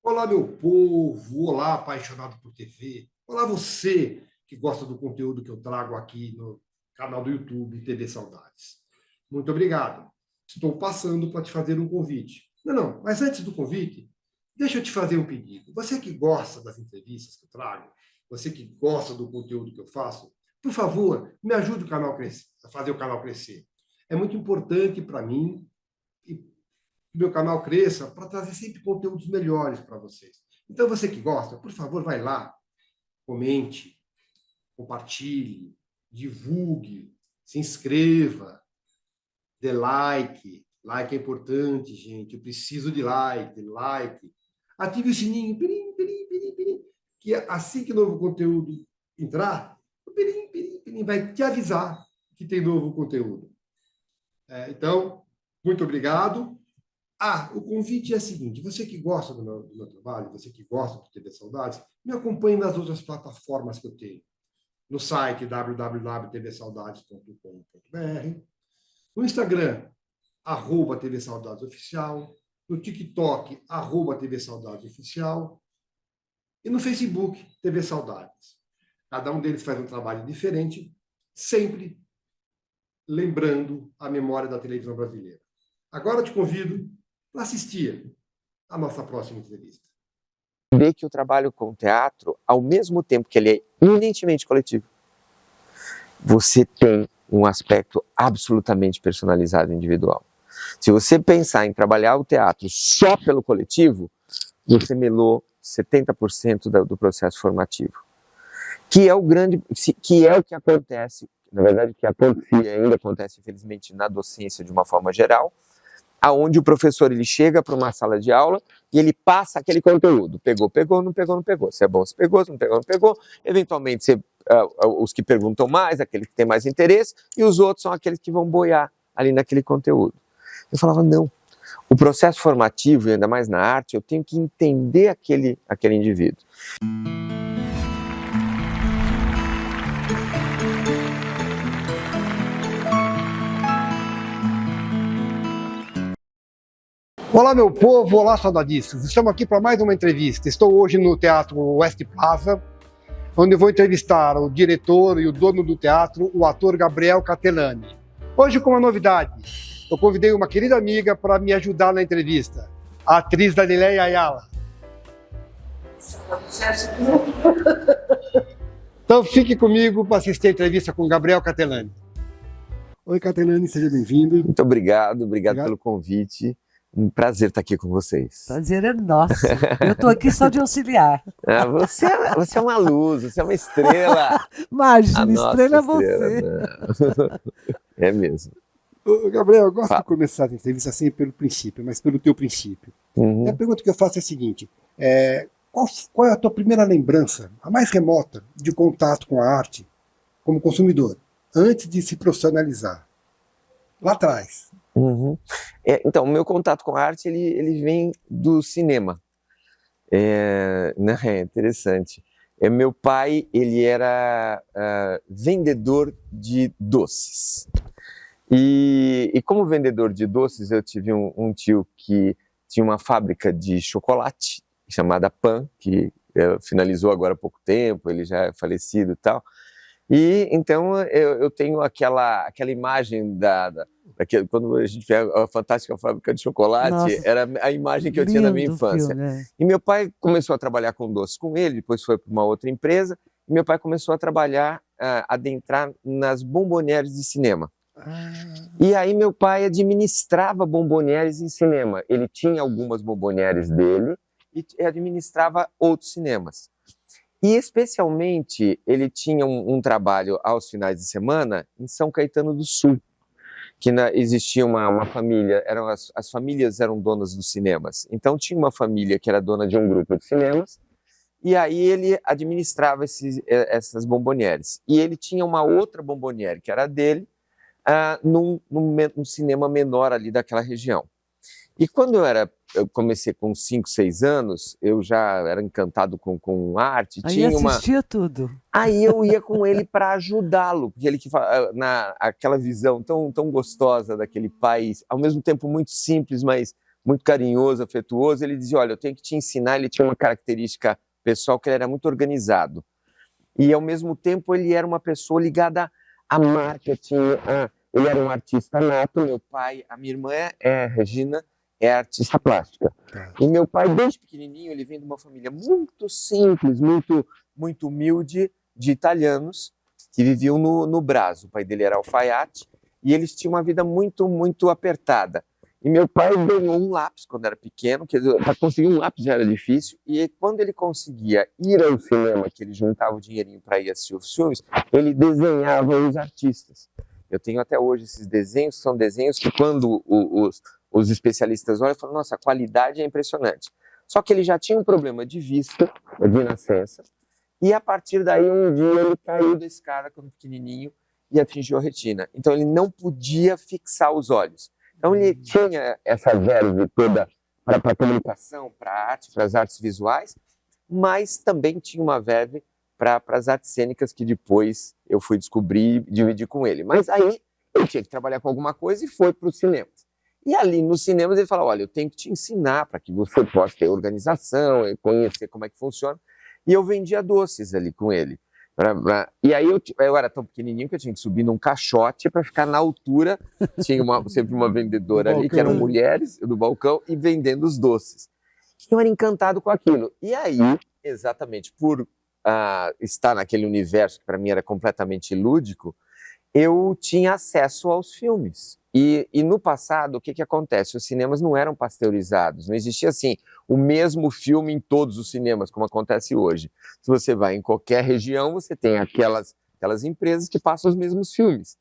Olá, meu povo! Olá, apaixonado por TV! Olá, você que gosta do conteúdo que eu trago aqui no canal do YouTube TV Saudades. Muito obrigado. Estou passando para te fazer um convite. Não, mas antes do convite, deixa eu te fazer um pedido. Você que gosta das entrevistas que eu trago, você que gosta do conteúdo que eu faço, por favor, me ajude a fazer o canal crescer. É muito importante para mim e que meu canal cresça para trazer sempre conteúdos melhores para vocês. Então, você que gosta, por favor, vai lá, comente, compartilhe, divulgue, se inscreva, dê like. Like é importante, gente. Eu preciso de like. Ative o sininho, pirim, pirim, pirim, pirim, que assim que o novo conteúdo entrar, o pirim, pirim, pirim vai te avisar que tem novo conteúdo. Então, muito obrigado. O convite é o seguinte: você que gosta do meu trabalho, você que gosta do TV Saudades, me acompanhe nas outras plataformas que eu tenho. No site www.tvsaudades.com.br, no Instagram, @TV Saudades Oficial, no TikTok, @TV Saudades Oficial, e no Facebook, TV Saudades. Cada um deles faz um trabalho diferente, sempre lembrando a memória da televisão brasileira. Agora eu te convido para assistir a nossa próxima entrevista. Ver que eu trabalho com teatro, ao mesmo tempo que ele é eminentemente coletivo, você tem um aspecto absolutamente personalizado e individual. Se você pensar em trabalhar o teatro só pelo coletivo, você melou 70% do processo formativo. Que é o que acontece, na verdade, que acontecia e ainda acontece, infelizmente, na docência de uma forma geral, aonde o professor ele chega para uma sala de aula e ele passa aquele conteúdo. Pegou, não pegou, não pegou. Se é bom, se pegou, se não pegou, não pegou. Eventualmente, os que perguntam mais, aqueles que têm mais interesse, e os outros são aqueles que vão boiar ali naquele conteúdo. Eu falava, não. O processo formativo, e ainda mais na arte, eu tenho que entender aquele indivíduo. Olá, meu povo, olá, saudadistas. Estamos aqui para mais uma entrevista. Estou hoje no Teatro West Plaza, onde eu vou entrevistar o diretor e o dono do teatro, o ator Gabriel Castellani. Hoje, com uma novidade, eu convidei uma querida amiga para me ajudar na entrevista, a atriz Danileia Ayala. Então, fique comigo para assistir a entrevista com Gabriel Castellani. Oi, Castellani, seja bem-vindo. Muito obrigado pelo convite. Um prazer estar aqui com vocês. Prazer é nosso. Eu estou aqui só de auxiliar. Você é uma luz, você é uma estrela. Imagina, estrela é você. É mesmo. Gabriel, eu gosto de começar a entrevista sempre pelo princípio, mas pelo teu princípio. E a pergunta que eu faço é a seguinte: qual é a tua primeira lembrança, a mais remota, de contato com a arte como consumidor, antes de se profissionalizar? Lá atrás. Então, o meu contato com a arte, ele vem do cinema. É interessante. Meu pai, ele era vendedor de doces. E como vendedor de doces, eu tive um tio que tinha uma fábrica de chocolate, chamada Pan, que finalizou agora há pouco tempo, ele já é falecido e tal. E então eu tenho aquela imagem quando a gente vê a fantástica fábrica de chocolate. Nossa, era a imagem que eu tinha na minha infância. Filme, né? E meu pai começou a trabalhar com doces com ele, depois foi para uma outra empresa, e meu pai começou a trabalhar, adentrar nas bombonières de cinema. E aí meu pai administrava bombonières em cinema. Ele tinha algumas bombonières dele e administrava outros cinemas. E, especialmente, ele tinha um trabalho aos finais de semana em São Caetano do Sul, que existia uma família, as famílias eram donas dos cinemas. Então, tinha uma família que era dona de um grupo de cinemas, e aí ele administrava essas bombonières. E ele tinha uma outra bombonière, que era dele, num cinema menor ali daquela região. E quando eu comecei com 5, 6 anos, eu já era encantado com arte. Aí assistia tudo. Aí eu ia com ele para ajudá-lo, porque ele aquela visão tão gostosa daquele país, ao mesmo tempo muito simples, mas muito carinhoso, afetuoso. Ele dizia, olha, eu tenho que te ensinar. Ele tinha uma característica pessoal que ele era muito organizado. E, ao mesmo tempo, ele era uma pessoa ligada a marketing. Ele era um artista nato. Meu pai, a minha irmã Regina, é artista plástica. Tá. E meu pai, desde pequenininho, ele vem de uma família muito simples, muito humilde, de italianos, que viviam no Brás. O pai dele era alfaiate, e eles tinham uma vida muito apertada. E meu pai ganhou um lápis quando era pequeno, que para conseguir um lápis já era difícil, e quando ele conseguia ir ao cinema, que ele juntava o dinheirinho para ir assistir os filmes, ele desenhava os artistas. Eu tenho até hoje esses desenhos, são desenhos que quando os especialistas olham, falam, nossa, a qualidade é impressionante. Só que ele já tinha um problema de vista, de nascença, e a partir daí um dia ele caiu da escada quando pequenininho e atingiu a retina. Então ele não podia fixar os olhos. Então ele tinha essa verve toda para a comunicação, para a arte, para as artes visuais, mas também tinha uma verve para as artes cênicas que depois eu fui descobrir e dividir com ele. Mas aí ele tinha que trabalhar com alguma coisa e foi para os cinemas. E ali nos cinemas ele falou, olha, eu tenho que te ensinar para que você possa ter organização, conhecer como é que funciona. E eu vendia doces ali com ele. E aí eu era tão pequenininho que eu tinha que subir num caixote para ficar na altura. Tinha sempre uma vendedora ali, que eram mulheres, do balcão, e vendendo os doces. Eu era encantado com aquilo. E aí, exatamente por estar naquele universo que para mim era completamente lúdico, eu tinha acesso aos filmes. E no passado, o que acontece? Os cinemas não eram pasteurizados, não existia assim o mesmo filme em todos os cinemas, como acontece hoje. Se você vai em qualquer região, você tem aquelas empresas que passam os mesmos filmes.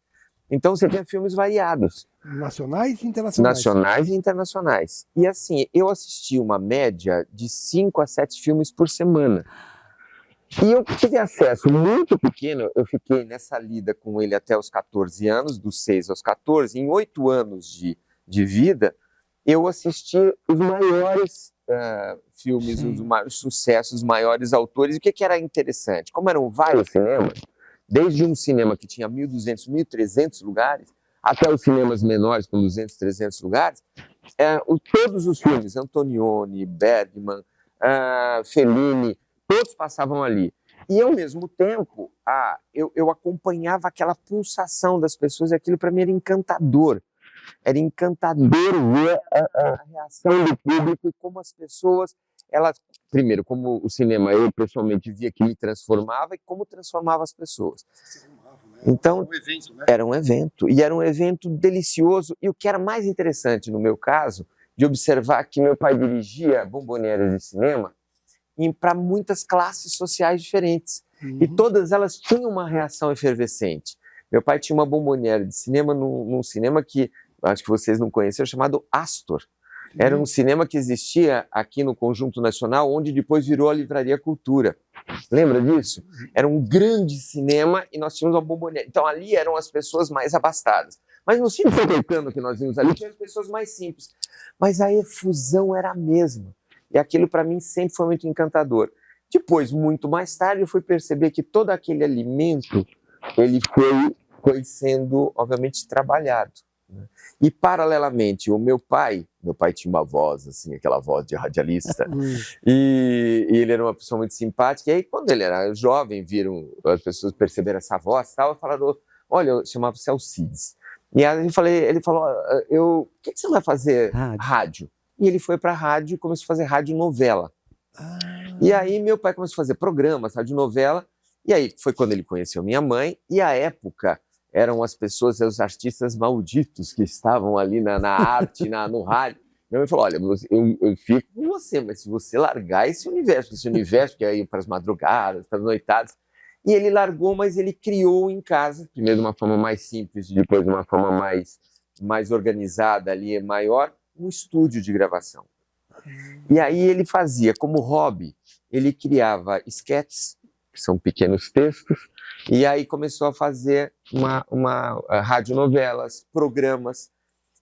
Então você tem filmes variados. Nacionais e internacionais. Nacionais e internacionais. E assim, eu assisti uma média de 5 a 7 filmes por semana. E eu tive acesso muito pequeno, eu fiquei nessa lida com ele até os 14 anos, dos 6 aos 14, em 8 anos de vida, eu assisti os maiores filmes, os maiores sucessos, os maiores autores. E o que era interessante? Como eram vários cinemas, desde um cinema que tinha 1.200, 1.300 lugares, até os cinemas menores com 200, 300 lugares, todos os filmes, Antonioni, Bergman, Fellini, todos passavam ali. E, ao mesmo tempo, eu acompanhava aquela pulsação das pessoas, e aquilo para mim era encantador. Era encantador ver a reação do público e como as pessoas, primeiro, como o cinema eu pessoalmente via que me transformava e como transformava as pessoas. Então, era um evento, e era um evento delicioso. E o que era mais interessante no meu caso, de observar que meu pai dirigia bombonières de cinema para muitas classes sociais diferentes. E todas elas tinham uma reação efervescente. Meu pai tinha uma bombonière de cinema num cinema que, acho que vocês não conheceram, chamado Astor. Era um cinema que existia aqui no Conjunto Nacional, onde depois virou a Livraria Cultura. Lembra disso? Era um grande cinema e nós tínhamos uma bombonière. Então ali eram as pessoas mais abastadas. Mas no Cine São Caetano que nós vimos ali, tinha as pessoas mais simples. Mas a efusão era a mesma. E aquilo para mim sempre foi muito encantador. Depois, muito mais tarde, eu fui perceber que todo aquele alimento, ele foi sendo, obviamente, trabalhado. Né? E, paralelamente, o meu pai tinha uma voz, assim, aquela voz de radialista, e ele era uma pessoa muito simpática. E aí, quando ele era jovem, as pessoas perceberam essa voz, e falaram, olha, chamava-se Alcides. E aí ele falou, o que você vai fazer? Rádio. E ele foi para a rádio e começou a fazer radionovela. E aí meu pai começou a fazer programas, radionovela. E aí foi quando ele conheceu minha mãe. E à época eram as pessoas, os artistas malditos que estavam ali na arte, no rádio. Minha mãe falou, olha, eu fico com você, mas se você largar esse universo que é ir para as madrugadas, para as noitadas. E ele largou, mas ele criou em casa, primeiro de uma forma mais simples, depois de uma forma mais organizada ali, maior, um estúdio de gravação. E aí ele fazia como hobby, ele criava sketches, que são pequenos textos, e aí começou a fazer uma radionovelas, programas,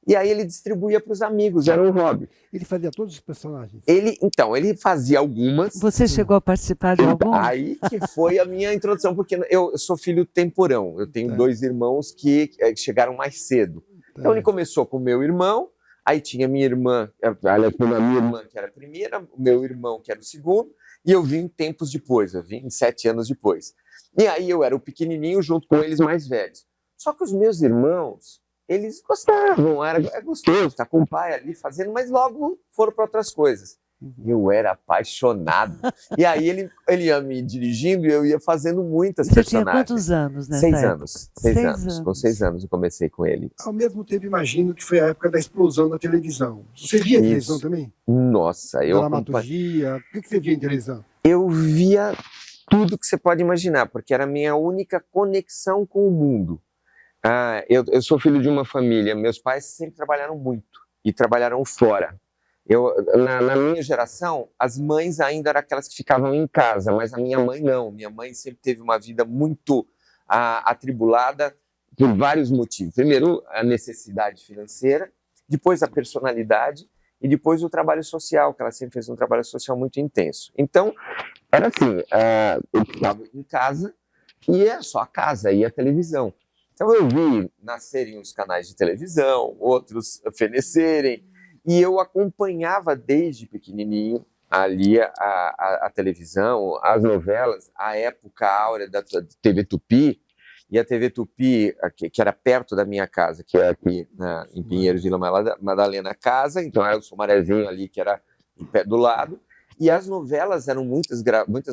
e aí ele distribuía para os amigos, era um hobby. Ele fazia todos os personagens? Ele fazia algumas. Você chegou a participar de algum? Aí que foi a minha introdução, porque eu sou filho temporão, eu tenho 2 irmãos que chegaram mais cedo. Então ele começou com o meu irmão, Aí tinha minha irmã, aliás, a minha irmã que era a primeira, o meu irmão que era o segundo, e eu vim tempos depois, eu vim 7 anos depois. E aí eu era o pequenininho junto com eles mais velhos. Só que os meus irmãos, eles gostavam, era gostoso estar com o pai ali fazendo, mas logo foram para outras coisas. Eu era apaixonado. E aí ele ia me dirigindo e eu ia fazendo muitas Você personagens. tinha quantos anos nessa 6 época? anos. 6 anos. Com 6 anos eu comecei com ele. Ao mesmo tempo, imagino que foi a época da explosão da televisão. Você via televisão também? Nossa, eu Dramaturgia, o que você via em televisão? Eu via tudo que você pode imaginar, porque era a minha única conexão com o mundo. Eu sou filho de uma família, meus pais sempre trabalharam muito e trabalharam fora. Na minha geração, as mães ainda eram aquelas que ficavam em casa, mas a minha mãe não. Minha mãe sempre teve uma vida muito atribulada por vários motivos. Primeiro, a necessidade financeira, depois a personalidade e depois o trabalho social, que ela sempre fez um trabalho social muito intenso. Então, era assim, eu estava em casa e é só a casa e a televisão. Então eu vi nascerem os canais de televisão, outros fenecerem, e eu acompanhava desde pequenininho ali a televisão, as novelas, a época áurea da TV Tupi, e a TV Tupi, que era perto da minha casa, que é aqui em Pinheiros, Vila Madalena, casa, então era o Sumarezinho ali, que era em pé do lado, e as novelas eram muitas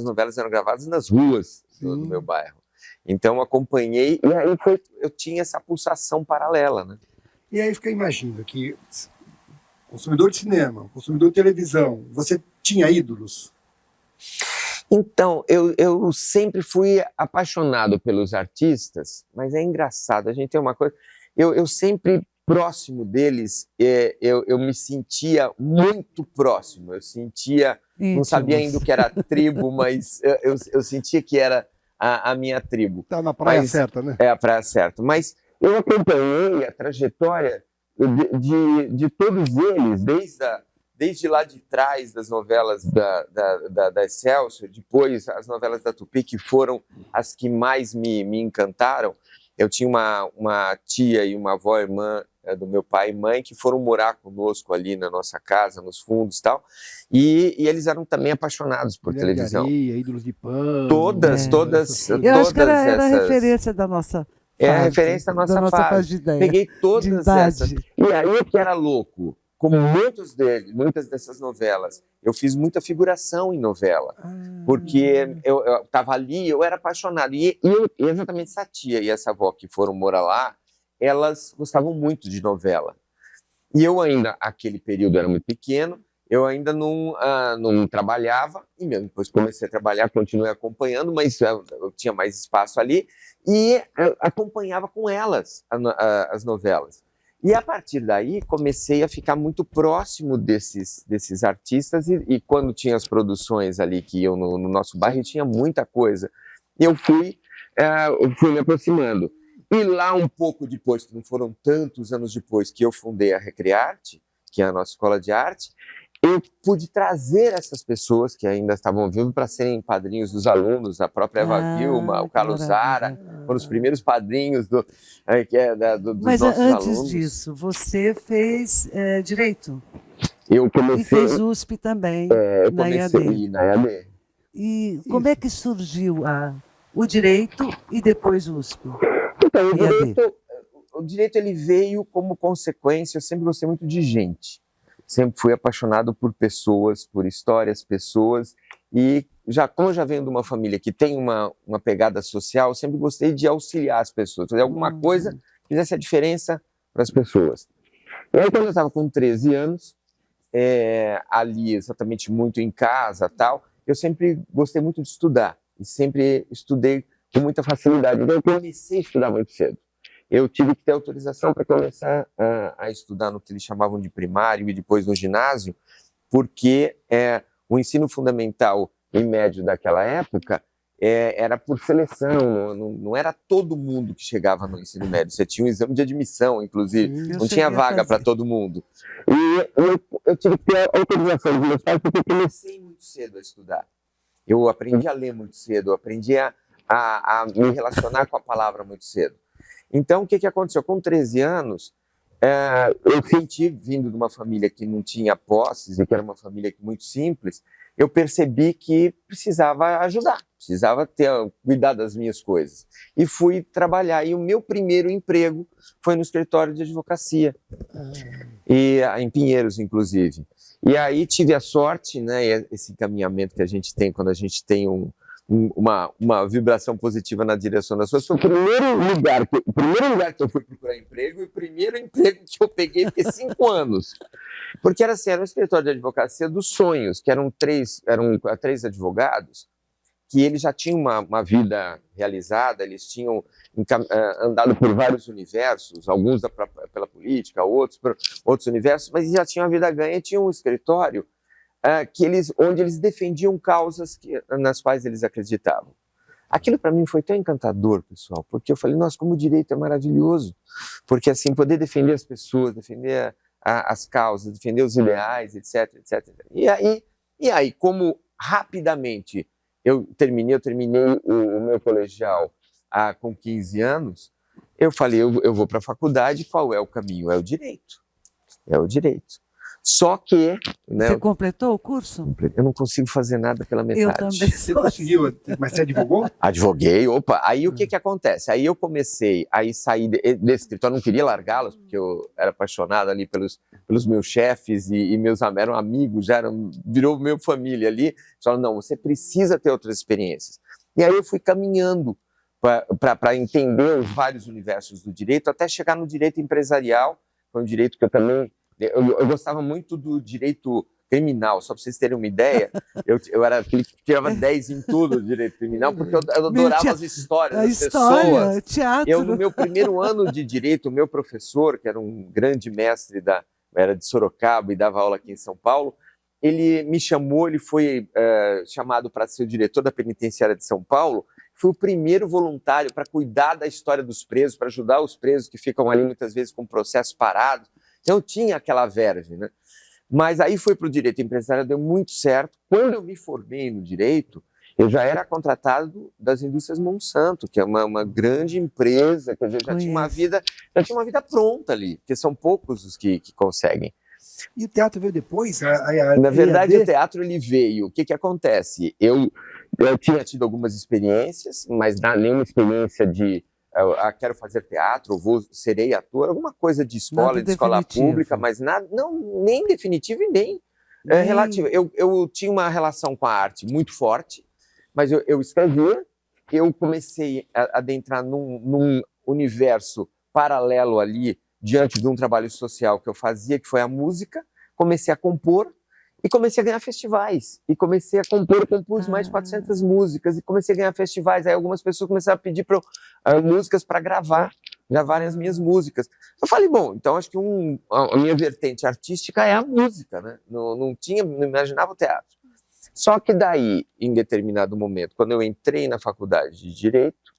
novelas eram gravadas nas ruas do meu bairro. Então acompanhei, e aí eu tinha essa pulsação paralela, né? E aí fica imaginando que consumidor de cinema, consumidor de televisão, você tinha ídolos? Então, eu sempre fui apaixonado pelos artistas, mas é engraçado, a gente tem uma coisa, eu sempre próximo deles, eu me sentia muito próximo, eu sentia, não sabia ainda o que era tribo, mas eu sentia que era a minha tribo. Tá na praia certa, né? É a praia certa, mas eu acompanhei a trajetória de todos eles, desde lá de trás das novelas da Excelsior, depois as novelas da Tupi, que foram as que mais me encantaram. Eu tinha uma tia e uma avó irmã do meu pai e mãe que foram morar conosco ali na nossa casa, nos fundos e tal, e eles eram também apaixonados por televisão. Areia, Ídolos de Pano. Todas. Eu acho que era a referência da nossa fase. É a referência da nossa fase. De ideia. Peguei todas essas. E aí o que era louco, como muitas dessas novelas, eu fiz muita figuração em novela, porque eu estava ali, eu era apaixonado. E exatamente essa tia e essa avó que foram morar lá, elas gostavam muito de novela. E eu ainda, aquele período era muito pequeno, eu ainda não trabalhava, e mesmo depois comecei a trabalhar, continuei acompanhando, mas eu tinha mais espaço ali, e acompanhava com elas as novelas. E a partir daí comecei a ficar muito próximo desses artistas, e quando tinha as produções ali que iam no nosso bairro, tinha muita coisa. E eu fui me aproximando. E lá um pouco depois, que não foram tantos anos depois, que eu fundei a Recrearte, que é a nossa escola de arte, eu pude trazer essas pessoas que ainda estavam vivos para serem padrinhos dos alunos, a própria Eva Vilma, o Carlos Zara, foram os primeiros padrinhos dos Mas nossos antes alunos. Disso, você fez Direito. Eu comecei, e fez USP também, eu na comecei EAD. na EAD. E como é que surgiu o Direito e depois o USP? Então, o direito ele veio como consequência, eu sempre gostei muito de gente. Sempre fui apaixonado por pessoas, por histórias, pessoas. E como eu já venho de uma família que tem uma pegada social, eu sempre gostei de auxiliar as pessoas, fazer alguma coisa que fizesse a diferença para as pessoas. E aí, quando eu estava com 13 anos, ali exatamente muito em casa, tal, eu sempre gostei muito de estudar. E sempre estudei com muita facilidade. Então, eu comecei a estudar muito cedo. Eu tive que ter autorização para começar a estudar no que eles chamavam de primário e depois no ginásio, porque o ensino fundamental e médio daquela época era por seleção, não era todo mundo que chegava no ensino médio. Você tinha um exame de admissão, inclusive, não tinha vaga para todo mundo. E eu tive que ter autorização dos meus pais porque eu comecei muito cedo a estudar. Eu aprendi a ler muito cedo, eu aprendi a me relacionar com a palavra muito cedo. Então, o que aconteceu? Com 13 anos, Eu senti, vindo de uma família que não tinha posses e que era uma família muito simples, eu percebi que precisava ajudar, precisava cuidar das minhas coisas. E fui trabalhar. E o meu primeiro emprego foi no escritório de advocacia, em Pinheiros, inclusive. E aí tive a sorte, né, esse encaminhamento que a gente tem quando a gente tem uma vibração positiva na direção das coisas. Foi o primeiro lugar que eu fui procurar emprego e o primeiro emprego que eu peguei, fiquei 5 anos. Porque era um escritório de advocacia dos sonhos, que eram três advogados, que eles já tinham uma vida realizada, eles tinham andado por vários universos, alguns pela política, outros por outros universos, mas já tinham a vida ganha e tinham um escritório onde eles defendiam causas nas quais eles acreditavam. Aquilo para mim foi tão encantador, pessoal, porque eu falei, nossa, como o direito é maravilhoso, porque assim, poder defender as pessoas, defender as causas, defender os ideais, etc, etc. E aí, como rapidamente eu terminei o meu colegial com 15 anos, eu falei, eu vou para a faculdade, qual é o caminho? É o direito. É o direito. Só que... Né, você completou o curso? Eu não consigo fazer nada pela metade. Eu também. Você conseguiu, mas você advogou? Advoguei, opa. Aí o que acontece? Aí eu comecei a sair desse escritório, eu não queria largá-los, porque eu era apaixonado ali pelos meus chefes e meus eram amigos, virou meu família ali. Falaram, não, você precisa ter outras experiências. E aí eu fui caminhando para entender os vários universos do direito, até chegar no direito empresarial, foi um direito que eu também... Eu gostava muito do direito criminal, só para vocês terem uma ideia, eu era aquele que tirava 10 em tudo do direito criminal, porque eu adorava as histórias das pessoas. Teatro. No meu primeiro ano de direito, o meu professor, que era um grande mestre, era de Sorocaba e dava aula aqui em São Paulo, ele me chamou, ele foi chamado para ser o diretor da penitenciária de São Paulo, foi o primeiro voluntário para cuidar da história dos presos, para ajudar os presos que ficam ali muitas vezes com processos parados. Então, eu tinha aquela verve, né? Mas aí foi para o direito empresarial, deu muito certo. Quando eu me formei no direito, eu já era contratado das indústrias Monsanto, que é uma grande empresa, quer dizer, já tinha uma vida pronta ali, porque são poucos os que conseguem. E o teatro veio depois? Na verdade, o teatro ele veio. O que acontece? Eu tinha tido algumas experiências, mas nenhuma experiência de quero fazer teatro, serei ator, alguma coisa de escola pública, mas nada, não, nem definitivo e nem relativo. Eu tinha uma relação com a arte muito forte, mas eu escrevia, eu comecei a adentrar num universo paralelo ali, diante de um trabalho social que eu fazia, que foi a música, comecei a compor, e comecei a ganhar festivais. E comecei a compus mais de 400 músicas. E comecei a ganhar festivais. Aí algumas pessoas começaram a pedir músicas para gravarem as minhas músicas. Eu falei, bom, então acho que a minha vertente artística é a música, né? Não imaginava o teatro. Só que daí, em determinado momento, quando eu entrei na faculdade de Direito,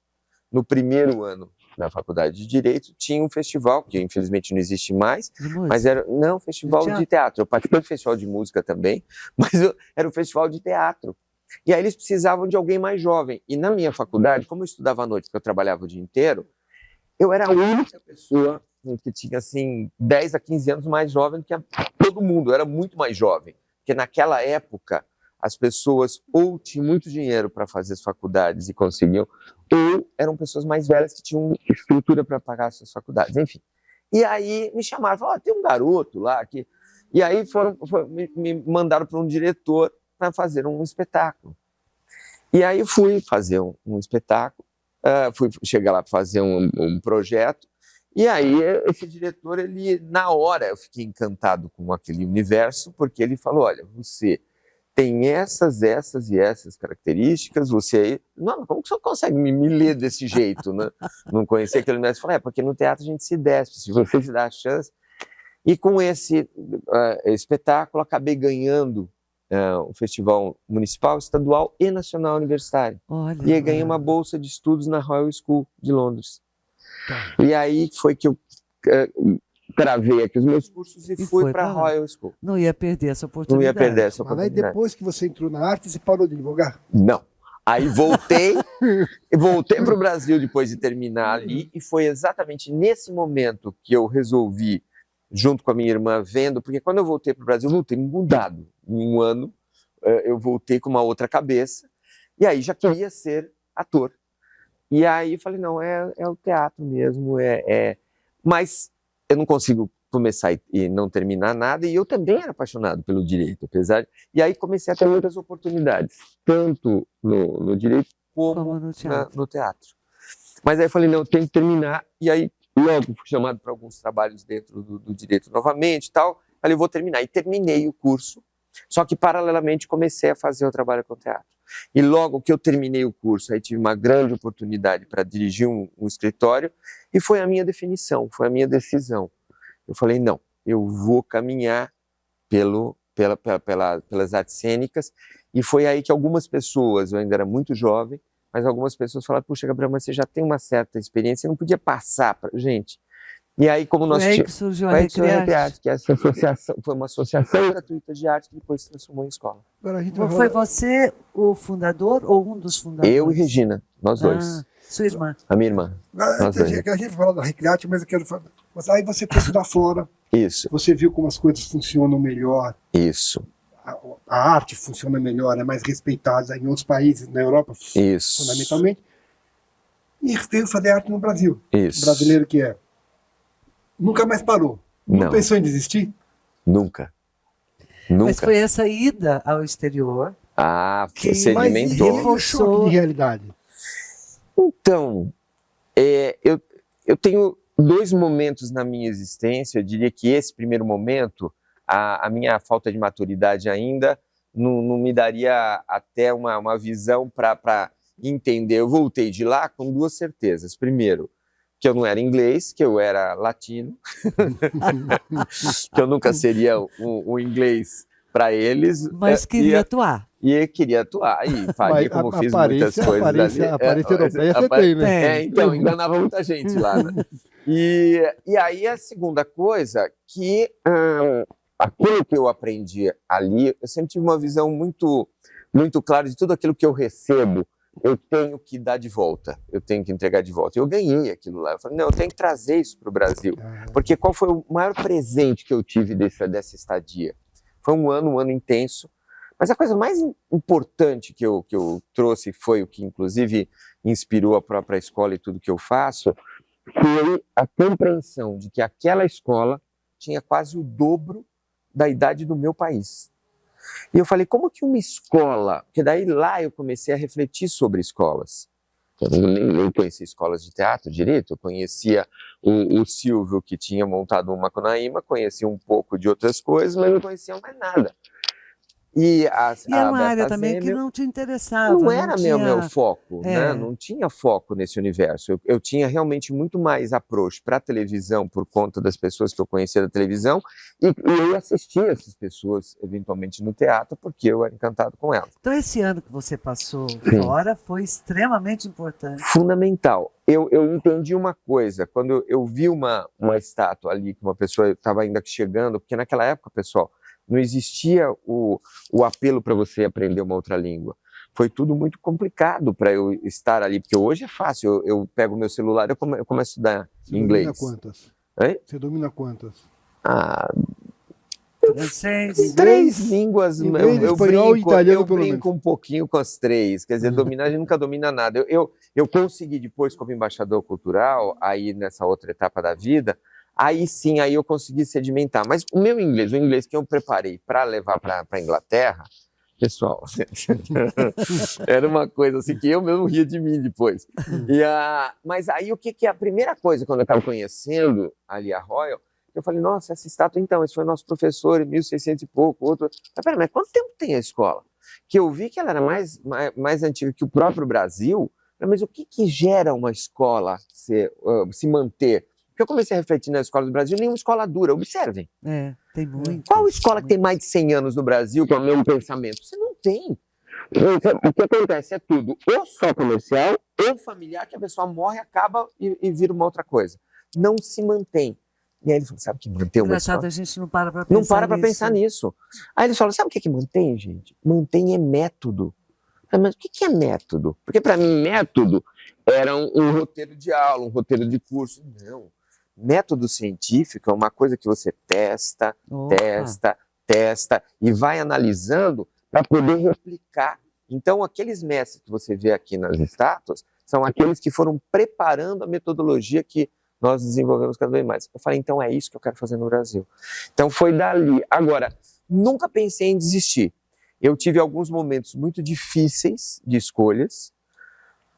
no primeiro ano da faculdade de Direito, tinha um festival, que infelizmente não existe mais, mas era um festival de teatro. Eu participei do festival de música também, mas era um festival de teatro. E aí eles precisavam de alguém mais jovem. E na minha faculdade, como eu estudava à noite, porque eu trabalhava o dia inteiro, eu era a única pessoa que tinha, assim, 10 a 15 anos mais jovem do que todo mundo. Eu era muito mais jovem. Porque naquela época, as pessoas ou tinham muito dinheiro para fazer as faculdades e conseguiam, ou eram pessoas mais velhas que tinham estrutura para pagar as suas faculdades, enfim. E aí me chamaram, falaram, tem um garoto lá que... E aí me mandaram para um diretor para fazer um espetáculo. E aí fui fazer um espetáculo, fui chegar lá para fazer um projeto, e aí esse diretor, na hora eu fiquei encantado com aquele universo, porque ele falou, olha, você tem essas e essas características, você... Não, como que você consegue me ler desse jeito, né? Não conhecia aquele universo. Eu falei, porque no teatro a gente se despe, se você se dá a chance. E com esse espetáculo, acabei ganhando o Festival Municipal, Estadual e Nacional Universitário. Olha, e aí ganhei uma bolsa de estudos na Royal School de Londres. Tá. E aí foi que eu... Travei aqui os meus cursos e fui para a Royal School. Não ia perder essa oportunidade. Não ia perder essa oportunidade. Mas aí depois que você entrou na arte, você parou de advogar? Não. Aí voltei para o Brasil depois de terminar ali, e foi exatamente nesse momento que eu resolvi junto com a minha irmã, vendo, porque quando eu voltei para o Brasil, eu voltei mudado. Em um ano, eu voltei com uma outra cabeça, e aí já queria ser ator. E aí eu falei, não, é o teatro mesmo, mas eu não consigo começar e não terminar nada, e eu também era apaixonado pelo direito, apesar de... E aí comecei a ter muitas oportunidades, tanto no direito como no teatro. Mas aí eu falei, não, eu tenho que terminar, e aí logo fui chamado para alguns trabalhos dentro do direito novamente e tal, falei, eu vou terminar, e terminei o curso, só que paralelamente comecei a fazer o trabalho com o teatro. E logo que eu terminei o curso, aí tive uma grande oportunidade para dirigir um escritório, e foi a minha definição, foi a minha decisão. Eu falei, não, eu vou caminhar pelas artes cênicas, e foi aí que algumas pessoas, eu ainda era muito jovem, mas algumas pessoas falaram, puxa, Gabriel, mas você já tem uma certa experiência, você não podia passar para gente. E aí, como nós tínhamos... que surgiu a Recrearte, que essa associação, foi uma associação gratuita de arte que depois se transformou em escola. Foi você o fundador ou um dos fundadores? Eu e Regina, nós dois. Sua irmã? A minha irmã. A gente fala da Recrearte, mas eu quero falar... Aí você foi estudar fora. Isso. Você viu como as coisas funcionam melhor. Isso. A arte funciona melhor, é mais respeitada em outros países, na Europa, isso, fundamentalmente. E veio fazer arte no Brasil. Isso. O brasileiro que é. Nunca mais parou. Não pensou em desistir? Nunca. Mas foi essa ida ao exterior que sedimentou. Reforçou de realidade. Então, eu tenho 2 momentos na minha existência. Eu diria que esse primeiro momento, a minha falta de maturidade ainda não me daria até uma visão para entender. Eu voltei de lá com 2 certezas. Primeiro, que eu não era inglês, que eu era latino, que eu nunca seria o inglês para eles. Mas queria atuar. E queria atuar, e faria como fiz muitas coisas. A aparência europeia você tem, né? Então, enganava muita gente lá, né? E aí a segunda coisa, que aquilo que eu aprendi ali, eu sempre tive uma visão muito, muito clara de tudo aquilo que eu recebo, eu tenho que dar de volta, eu tenho que entregar de volta. Eu ganhei aquilo lá, eu falei, não, eu tenho que trazer isso para o Brasil, porque qual foi o maior presente que eu tive dessa estadia? Foi um ano intenso, mas a coisa mais importante que eu trouxe foi o que inclusive inspirou a própria escola e tudo que eu faço, foi a compreensão de que aquela escola tinha quase o dobro da idade do meu país. E eu falei, como que uma escola... Porque daí lá eu comecei a refletir sobre escolas. Eu nem conhecia escolas de teatro direito, eu conhecia o Silvio, que tinha montado uma Macunaíma, conhecia um pouco de outras coisas, mas não conhecia mais nada. E era uma área também que não te interessava. Não era meu foco, né? Não tinha foco nesse universo. Eu tinha realmente muito mais approach para a televisão por conta das pessoas que eu conhecia da televisão e eu assistia essas pessoas eventualmente no teatro porque eu era encantado com elas. Então esse ano que você passou fora foi extremamente importante. Fundamental. Eu entendi uma coisa, quando eu vi uma estátua ali que uma pessoa estava ainda chegando, porque naquela época, pessoal, não existia o apelo para você aprender uma outra língua. Foi tudo muito complicado para eu estar ali, porque hoje é fácil. Eu pego meu celular e eu começo a estudar inglês. Você domina quantas? Hein? Você domina quantas? Francês. 3 línguas. Inglês, espanhol e italiano, eu brinco um pouquinho com as 3. Quer dizer, dominar, a gente nunca domina nada. Eu consegui depois, como embaixador cultural, aí nessa outra etapa da vida, aí sim, aí eu consegui sedimentar. Mas o meu inglês, o inglês que eu preparei para levar para a Inglaterra, pessoal, era uma coisa assim que eu mesmo ria de mim depois. Mas aí o que é a primeira coisa, quando eu estava conhecendo ali a Royal, eu falei, nossa, essa estátua então, esse foi nosso professor em 1600 e pouco, outro. Mas quanto tempo tem a escola? Que eu vi que ela era mais antiga que o próprio Brasil, mas o que gera uma escola se manter? Porque eu comecei a refletir na escola do Brasil, nenhuma escola dura, observem. Tem muito. Qual escola que tem mais de 100 anos no Brasil com o mesmo pensamento? Você não tem. O que acontece é tudo ou só comercial, ou familiar, que a pessoa morre, acaba e vira uma outra coisa. Não se mantém. E aí ele falou, sabe o que mantém uma escola? A gente não para para pensar nisso. Não para para pensar nisso. Aí eles falam, sabe o que mantém, gente? Mantém é método. Mas o que é método? Porque para mim método era um roteiro de aula, um roteiro de curso. Não. método científico é uma coisa que você testa, Opa. testa e vai analisando para poder replicar. Então, aqueles mestres que você vê aqui nas estátuas são aqueles que foram preparando a metodologia que nós desenvolvemos cada vez mais. Eu falei, então é isso que eu quero fazer no Brasil. Então foi dali. Agora, nunca pensei em desistir. Eu tive alguns momentos muito difíceis de escolhas,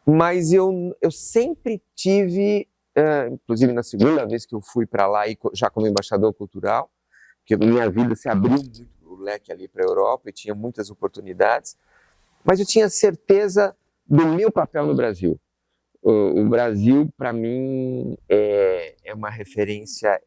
mas eu sempre tive, inclusive na segunda vez que eu fui para lá, e já como embaixador cultural, porque minha vida se abriu muito o leque ali para a Europa e tinha muitas oportunidades, mas eu tinha certeza do meu papel no Brasil. O Brasil, para mim, é uma referência,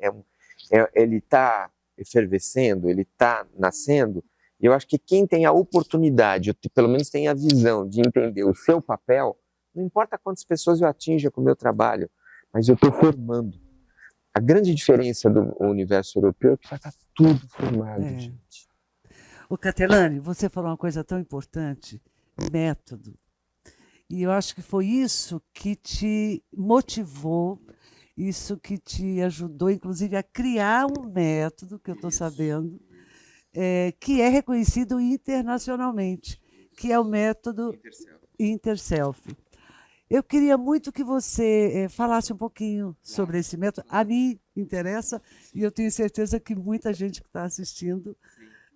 ele está efervescendo, ele está nascendo, e eu acho que quem tem a oportunidade, pelo menos tem a visão de entender o seu papel, não importa quantas pessoas eu atinja com o meu trabalho, mas eu estou formando. A grande diferença do universo europeu é que já está tudo formado, gente. O Catelani, você falou uma coisa tão importante, método. E eu acho que foi isso que te motivou, isso que te ajudou, inclusive, a criar um método, que eu estou sabendo, que é reconhecido internacionalmente, que é o método Interself. Eu queria muito que você falasse um pouquinho sobre esse método. A mim interessa e eu tenho certeza que muita gente que está assistindo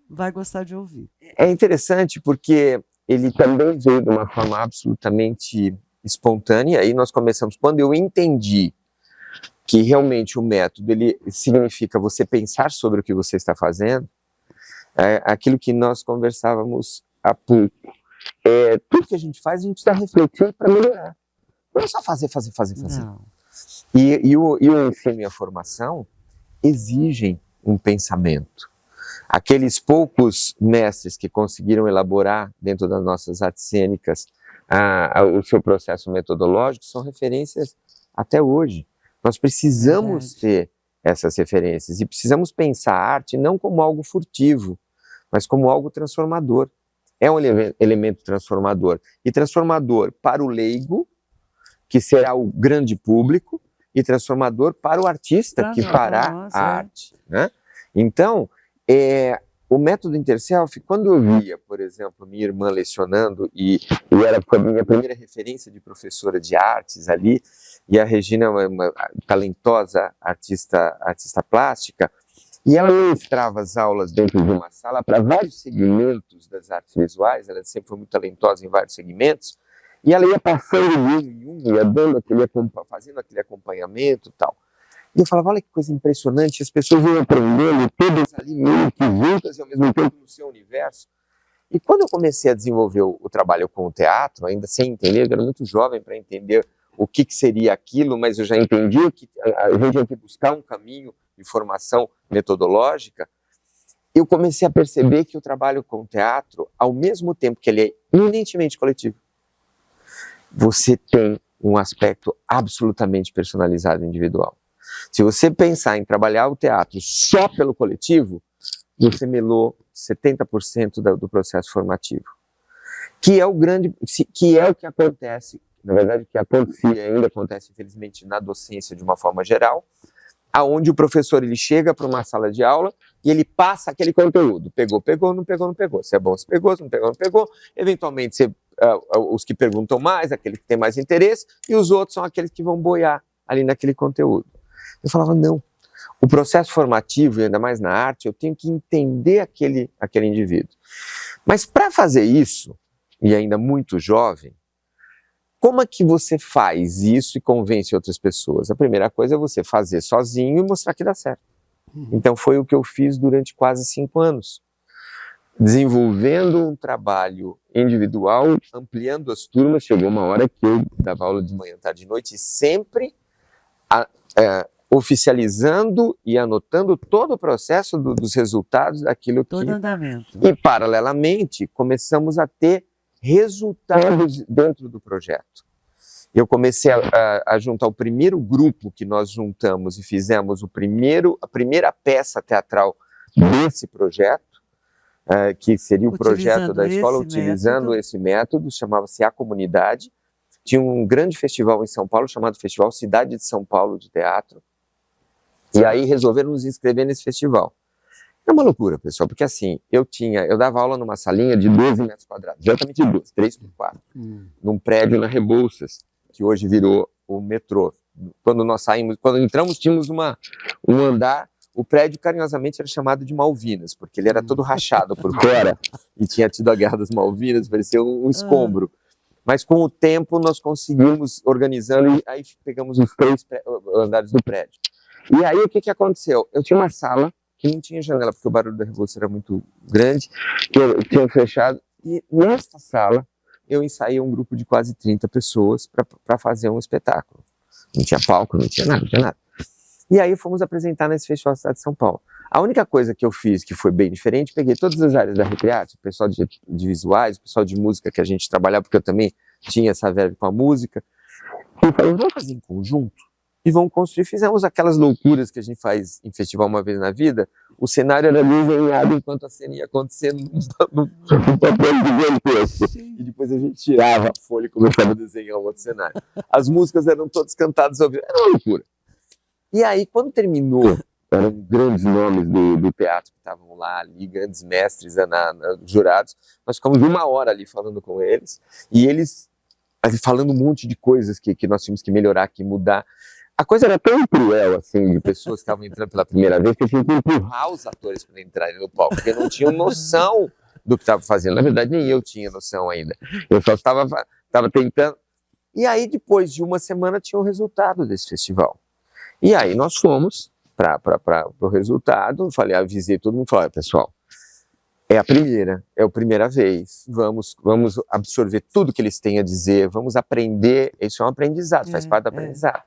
vai gostar de ouvir. É interessante porque ele também veio de uma forma absolutamente espontânea. Aí nós começamos, quando eu entendi que realmente o método ele significa você pensar sobre o que você está fazendo, aquilo que nós conversávamos há pouco. Tudo que a gente precisa refletir para melhorar. Não é só fazer. Não. E o ensino e a formação exigem um pensamento. Aqueles poucos mestres que conseguiram elaborar dentro das nossas artes cênicas o seu processo metodológico são referências até hoje. Nós precisamos ter essas referências e precisamos pensar a arte não como algo furtivo, mas como algo transformador. É um elemento transformador. E transformador para o leigo, que será o grande público, e transformador para o artista, que fará a arte. Né? Então, o método Interself, quando eu via, por exemplo, minha irmã lecionando, e era a minha primeira referência de professora de artes ali, e a Regina é uma talentosa artista plástica, e ela ministrava as aulas dentro de uma sala para vários segmentos das artes visuais, ela sempre foi muito talentosa em vários segmentos, e ela ia passando um em um, ia fazendo aquele acompanhamento e tal. E eu falava, olha que coisa impressionante, as pessoas iam aprendendo, todas ali meio que juntas e ao mesmo tempo no seu universo. E quando eu comecei a desenvolver o trabalho com o teatro, ainda sem entender, eu era muito jovem para entender o que seria aquilo, mas eu já entendi que a gente tinha que buscar um caminho de formação metodológica, eu comecei a perceber que o trabalho com o teatro, ao mesmo tempo que ele é eminentemente coletivo, você tem um aspecto absolutamente personalizado e individual. Se você pensar em trabalhar o teatro só pelo coletivo, você melou 70% do processo formativo. Que é o que acontece, na verdade, que acontecia e ainda acontece, infelizmente, na docência de uma forma geral, aonde o professor ele chega para uma sala de aula e ele passa aquele conteúdo. Pegou, não pegou. Se é bom, se pegou, se não pegou. Eventualmente, os que perguntam mais, aqueles que têm mais interesse, e os outros são aqueles que vão boiar ali naquele conteúdo. Eu falava, não. O processo formativo, e ainda mais na arte, eu tenho que entender aquele indivíduo. Mas para fazer isso, e ainda muito jovem, como é que você faz isso e convence outras pessoas? A primeira coisa é você fazer sozinho e mostrar que dá certo. Então foi o que eu fiz durante quase 5 anos. Desenvolvendo um trabalho individual, ampliando as turmas. Chegou uma hora que eu dava aula de manhã, tarde e noite, e sempre oficializando e anotando todo o processo dos resultados daquilo que... Todo andamento. E, paralelamente, começamos a ter resultados dentro do projeto. Eu comecei a juntar o primeiro grupo que nós juntamos e fizemos a primeira peça teatral desse projeto, que seria o projeto da escola, utilizando esse método, chamava-se A Comunidade. Tinha um grande festival em São Paulo, chamado Festival Cidade de São Paulo de Teatro, E aí resolveram nos inscrever nesse festival. É uma loucura, pessoal, porque assim, eu dava aula numa salinha de 12 metros quadrados, exatamente 12, 3 por 4, num prédio na Rebouças, que hoje virou o metrô. Quando nós saímos, quando entramos, tínhamos um andar, o prédio carinhosamente era chamado de Malvinas, porque ele era todo rachado por fora, e tinha tido a Guerra das Malvinas, parecia um escombro. Mas com o tempo nós conseguimos organizando, e aí pegamos os 3 andares do prédio. E aí o que aconteceu? Eu tinha uma sala, que não tinha janela, porque o barulho da Revolução era muito grande, que eu tinha fechado, e nesta sala eu ensaiei um grupo de quase 30 pessoas para fazer um espetáculo. Não tinha palco, não tinha nada. E aí fomos apresentar nesse festival da cidade de São Paulo. A única coisa que eu fiz que foi bem diferente, peguei todas as áreas da Recreate, o pessoal de visuais, o pessoal de música que a gente trabalhava, porque eu também tinha essa verve com a música, e falei, vamos fazer em conjunto? E vamos construir. Fizemos aquelas loucuras que a gente faz em festival uma vez na vida. O cenário era desenhado enquanto a cena ia acontecendo no papel gigantesco. E depois a gente tirava a folha e começava a desenhar um outro cenário. As músicas eram todas cantadas ao vivo. Era uma loucura. E aí, quando terminou, eram grandes nomes do teatro que estavam lá ali, grandes mestres, jurados. Nós ficamos 1 hora ali falando com eles. E eles falando um monte de coisas que nós tínhamos que melhorar, que mudar. A coisa era tão cruel, assim, de pessoas que estavam entrando pela primeira vez, que eu tinha que empurrar os atores para entrarem no palco, porque não tinham noção do que estava fazendo. Na verdade, nem eu tinha noção ainda. Eu só estava tentando. E aí, depois de 1 semana, tinha o resultado desse festival. E aí nós fomos para o resultado, avisei todo mundo, falei, pessoal, é a primeira vez, vamos absorver tudo que eles têm a dizer, vamos aprender, isso é um aprendizado, faz parte do aprendizado.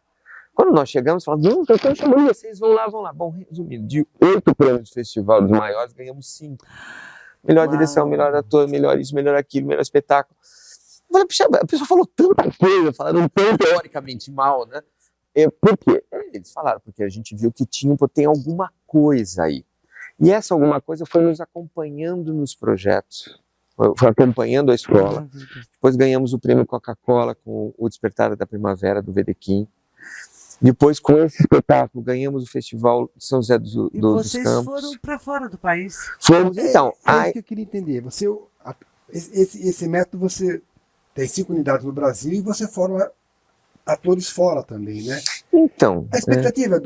Quando nós chegamos, falamos, não, eu estou chamando vocês, vão lá. Bom, resumindo, de 8 prêmios de festival dos maiores, ganhamos 5. Melhor direção, melhor ator, melhor isso, melhor aquilo, melhor espetáculo. Eu falei, puxa, a pessoa falou tanta coisa, falaram tão teoricamente mal, né? Por quê? Eles falaram, porque a gente viu que tem alguma coisa aí. E essa alguma coisa foi nos acompanhando nos projetos, foi acompanhando a escola. Depois ganhamos o prêmio Coca-Cola com o Despertar da Primavera, do Vedequim. Depois, com esse espetáculo, ganhamos o Festival de São José dos Campos. E vocês foram para fora do país? Fomos, então. É isso que eu queria entender. Esse método, você tem 5 unidades no Brasil e você forma atores fora também, né? Então. A expectativa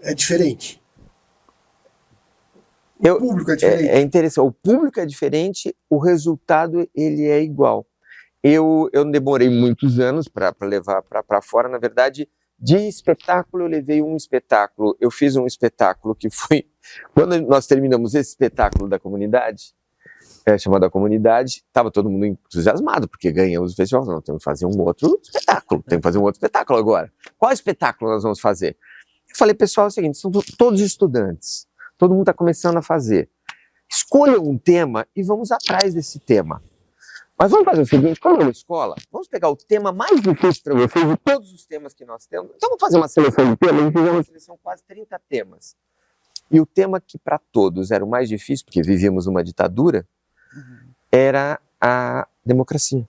é diferente. O público é diferente. É interessante. O público é diferente, o resultado ele é igual. Eu demorei muitos anos para levar para fora, na verdade. De espetáculo, eu levei um espetáculo. Eu fiz um espetáculo que foi... Quando nós terminamos esse espetáculo da comunidade, chamado A Comunidade, estava todo mundo entusiasmado, porque ganhamos o festival. Não, temos que fazer um outro espetáculo. Temos que fazer um outro espetáculo agora. Qual espetáculo nós vamos fazer? Eu falei, pessoal, é o seguinte, são todos estudantes. Todo mundo está começando a fazer. Escolham um tema e vamos atrás desse tema. Mas vamos fazer o seguinte, como é uma escola, vamos pegar o tema mais difícil para vocês, de todos os temas que nós temos. Então vamos fazer uma seleção de temas, a gente fez uma seleção de quase 30 temas. E o tema que para todos era o mais difícil, porque vivíamos uma ditadura, era a democracia.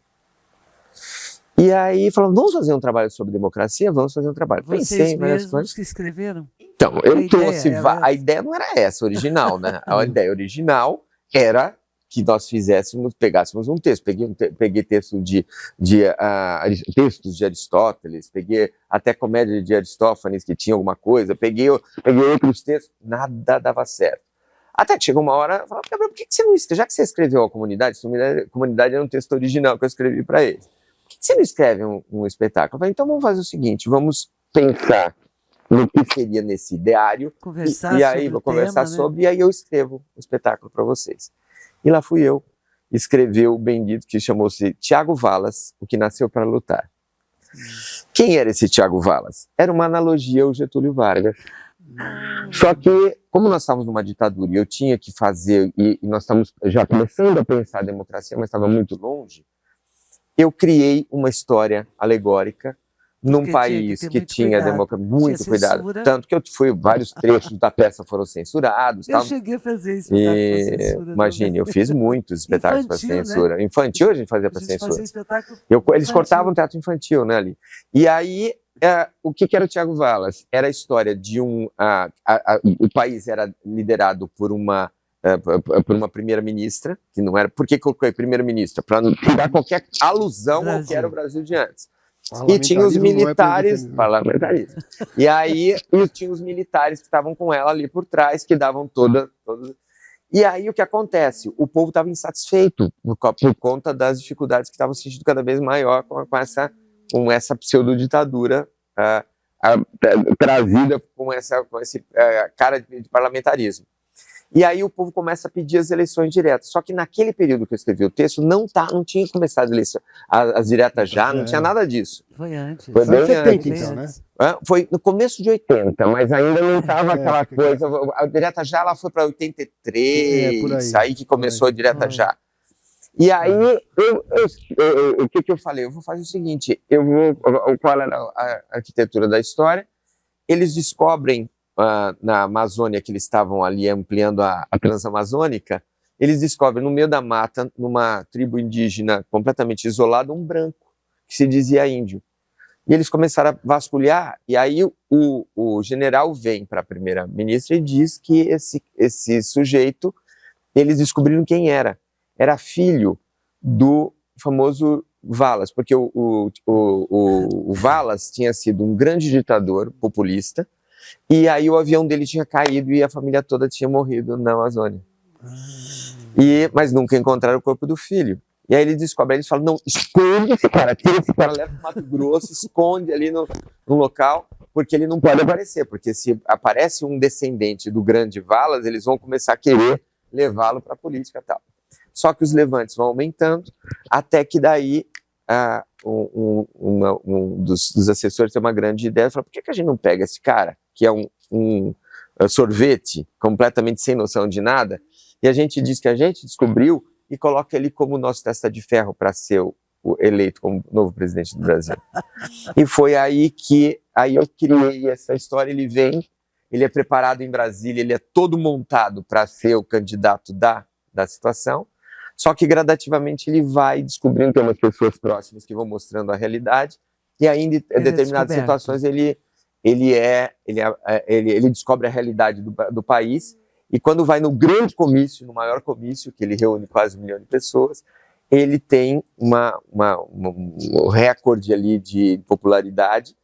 E aí falamos, vamos fazer um trabalho sobre democracia? Vamos fazer um trabalho. Vocês mesmos que escreveram? Então, eu trouxe... A ideia não era essa original, né? A ideia original era... que nós pegássemos um texto. Peguei textos textos de Aristóteles, peguei até comédia de Aristófanes, que tinha alguma coisa, peguei outros textos, nada dava certo. Até que chegou uma hora, eu falei, Gabriel, por que você não escreve? Já que você escreveu a comunidade era um texto original que eu escrevi para eles. Por que você não escreve um espetáculo? Eu falei, então vamos fazer o seguinte, vamos pensar no que seria nesse ideário, e aí vou conversar sobre, e aí eu escrevo o espetáculo para vocês. E lá fui eu, escrever o bendito que chamou-se Tiago Valas, o que nasceu para lutar. Quem era esse Tiago Valas? Era uma analogia ao Getúlio Vargas. Só que, como nós estávamos numa ditadura e eu tinha que fazer, e nós estávamos já começando a pensar a democracia, mas estava muito longe, eu criei uma história alegórica num país que tinha democracia, muito cuidado. Tanto que vários trechos da peça foram censurados. Eu cheguei a fazer espetáculo para censura. Imagine, eu fiz muitos espetáculos para censura. Né? Infantil a gente fazia para censura. Fazia espetáculo Eles cortavam o teatro infantil, né, ali. E aí o que era o Thiago Vallas? Era a história de o país era liderado por uma primeira-ministra, que não era... Por que coloquei primeira-ministra? Para não tirar qualquer alusão ao que era o Brasil de antes. E tinha os militares... Parlamentarismo. E aí tinha os militares que estavam com ela ali por trás, que davam toda... E aí o que acontece? O povo estava insatisfeito por conta das dificuldades que estavam sentindo cada vez maior com essa pseudo-ditadura trazida com esse cara de parlamentarismo. E aí o povo começa a pedir as eleições diretas. Só que naquele período que eu escrevi o texto, não tinha começado as diretas já, não tinha nada disso. Foi antes. Foi bem 70, antes. então, né? Foi no começo de 80, mas ainda não estava aquela coisa. A direta já ela foi para 83, aí que começou a direta já. E aí, o que eu falei? Eu vou fazer o seguinte, qual era a arquitetura da história? Eles descobrem, na Amazônia, que eles estavam ali ampliando a Transamazônica, eles descobrem no meio da mata, numa tribo indígena completamente isolada, um branco, que se dizia índio. E eles começaram a vasculhar, e aí o general vem para a primeira-ministra e diz que esse sujeito, eles descobriram quem era. Era filho do famoso Vallas, porque o Vallas tinha sido um grande ditador populista, e aí o avião dele tinha caído e a família toda tinha morrido na Amazônia. Mas nunca encontraram o corpo do filho. E aí eles descobrem, eles falam, não, esconde esse cara, tira esse cara, leva para o Mato Grosso, esconde ali no local, porque ele não pode aparecer, porque se aparece um descendente do grande Vallas, eles vão começar a querer levá-lo para a política e tal. Só que os levantes vão aumentando, até que daí um dos assessores tem uma grande ideia, fala, por que a gente não pega esse cara, que é um sorvete, completamente sem noção de nada, e a gente diz que a gente descobriu e coloca ele como nosso testa de ferro para ser eleito como novo presidente do Brasil. E foi aí que eu criei essa história, ele é preparado em Brasília, ele é todo montado para ser o candidato da situação, só que gradativamente ele vai descobrindo que tem umas pessoas próximas que vão mostrando a realidade, e aí em determinadas situações ele descobre a realidade do país, e quando vai no grande comício, no maior comício, que ele reúne quase 1 milhão de pessoas, ele tem um recorde ali de popularidade,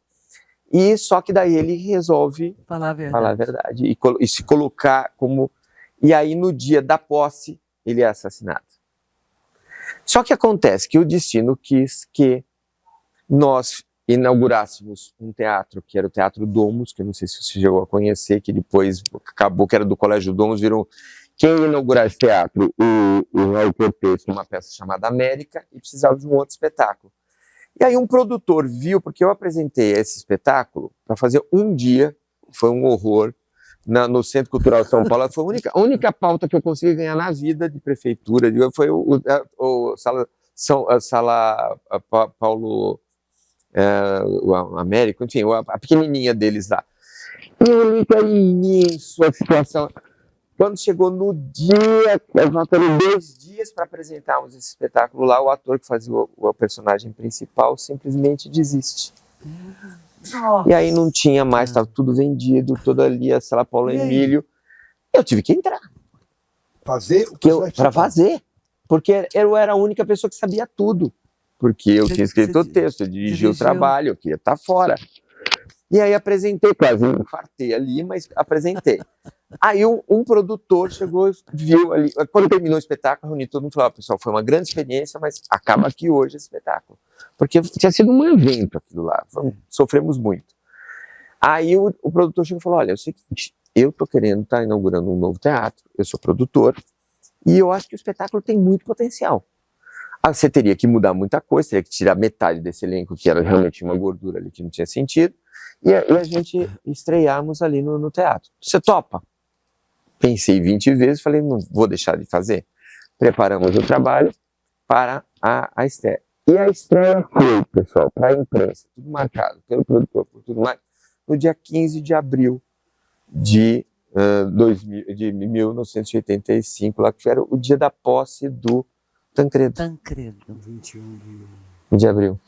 e só que daí ele resolve falar a verdade e se colocar como... E aí no dia da posse ele é assassinado. Só que acontece que o destino quis que nós inaugurássemos um teatro, que era o Teatro Domus, que eu não sei se você chegou a conhecer, que depois acabou, que era do Colégio Domus, virou... Quem inaugurar esse teatro? O Raul Cortez, uma peça chamada América, e precisava de um outro espetáculo. E aí um produtor viu, porque eu apresentei esse espetáculo para fazer um dia, foi um horror, no Centro Cultural de São Paulo, foi a única pauta que eu consegui ganhar na vida de prefeitura, foi o Sala Paulo... o Américo, enfim, a pequenininha deles lá. E eu li que era imenso a situação. Quando chegou no dia, faltando 2 dias para apresentarmos esse espetáculo lá, o ator que fazia o personagem principal simplesmente desiste. Nossa. E aí não tinha mais, estava tudo vendido, toda ali a Sala Paulo Emílio. Eu tive que entrar. Para fazer. Porque eu era a única pessoa que sabia tudo. Porque eu tinha escrito o texto, eu dirigi o trabalho, eu queria estar fora. E aí apresentei, quase infartei ali, mas apresentei. Aí um produtor chegou e viu ali, quando terminou o espetáculo, reuni todo mundo e falou, pessoal, foi uma grande experiência, mas acaba aqui hoje esse espetáculo. Porque tinha sido um evento aquilo lá, sofremos muito. Aí o produtor chegou e falou, olha, é o seguinte, eu estou querendo estar inaugurando um novo teatro, eu sou produtor, e eu acho que o espetáculo tem muito potencial. Você teria que mudar muita coisa, teria que tirar metade desse elenco, que era realmente uma gordura ali que não tinha sentido, e a gente estrearmos ali no teatro. Você topa? Pensei 20 vezes, falei, não vou deixar de fazer. Preparamos o trabalho para a estreia. E a estreia foi, pessoal, para a imprensa, tudo marcado pelo produtor, por tudo mais, no dia 15 de abril de 1985, lá que era o dia da posse do Tancredo. 21 de abril.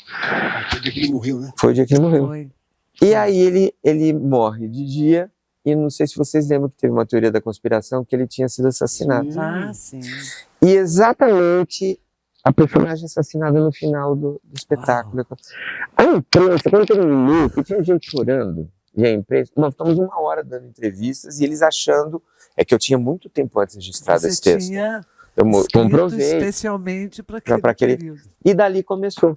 Foi o dia que ele morreu, né? Foi o dia que ele morreu. Foi. E aí ele morre de dia, e não sei se vocês lembram que teve uma teoria da conspiração que ele tinha sido assassinado. Sim. E exatamente a personagem assassinada no final do espetáculo. A imprensa, quando terminou, que tinha gente chorando, e a imprensa, nós ficamos 1 hora dando entrevistas, e eles achando, que eu tinha muito tempo antes registrado esse texto. Eu comprovei. Especialmente para aquele período. E dali começou.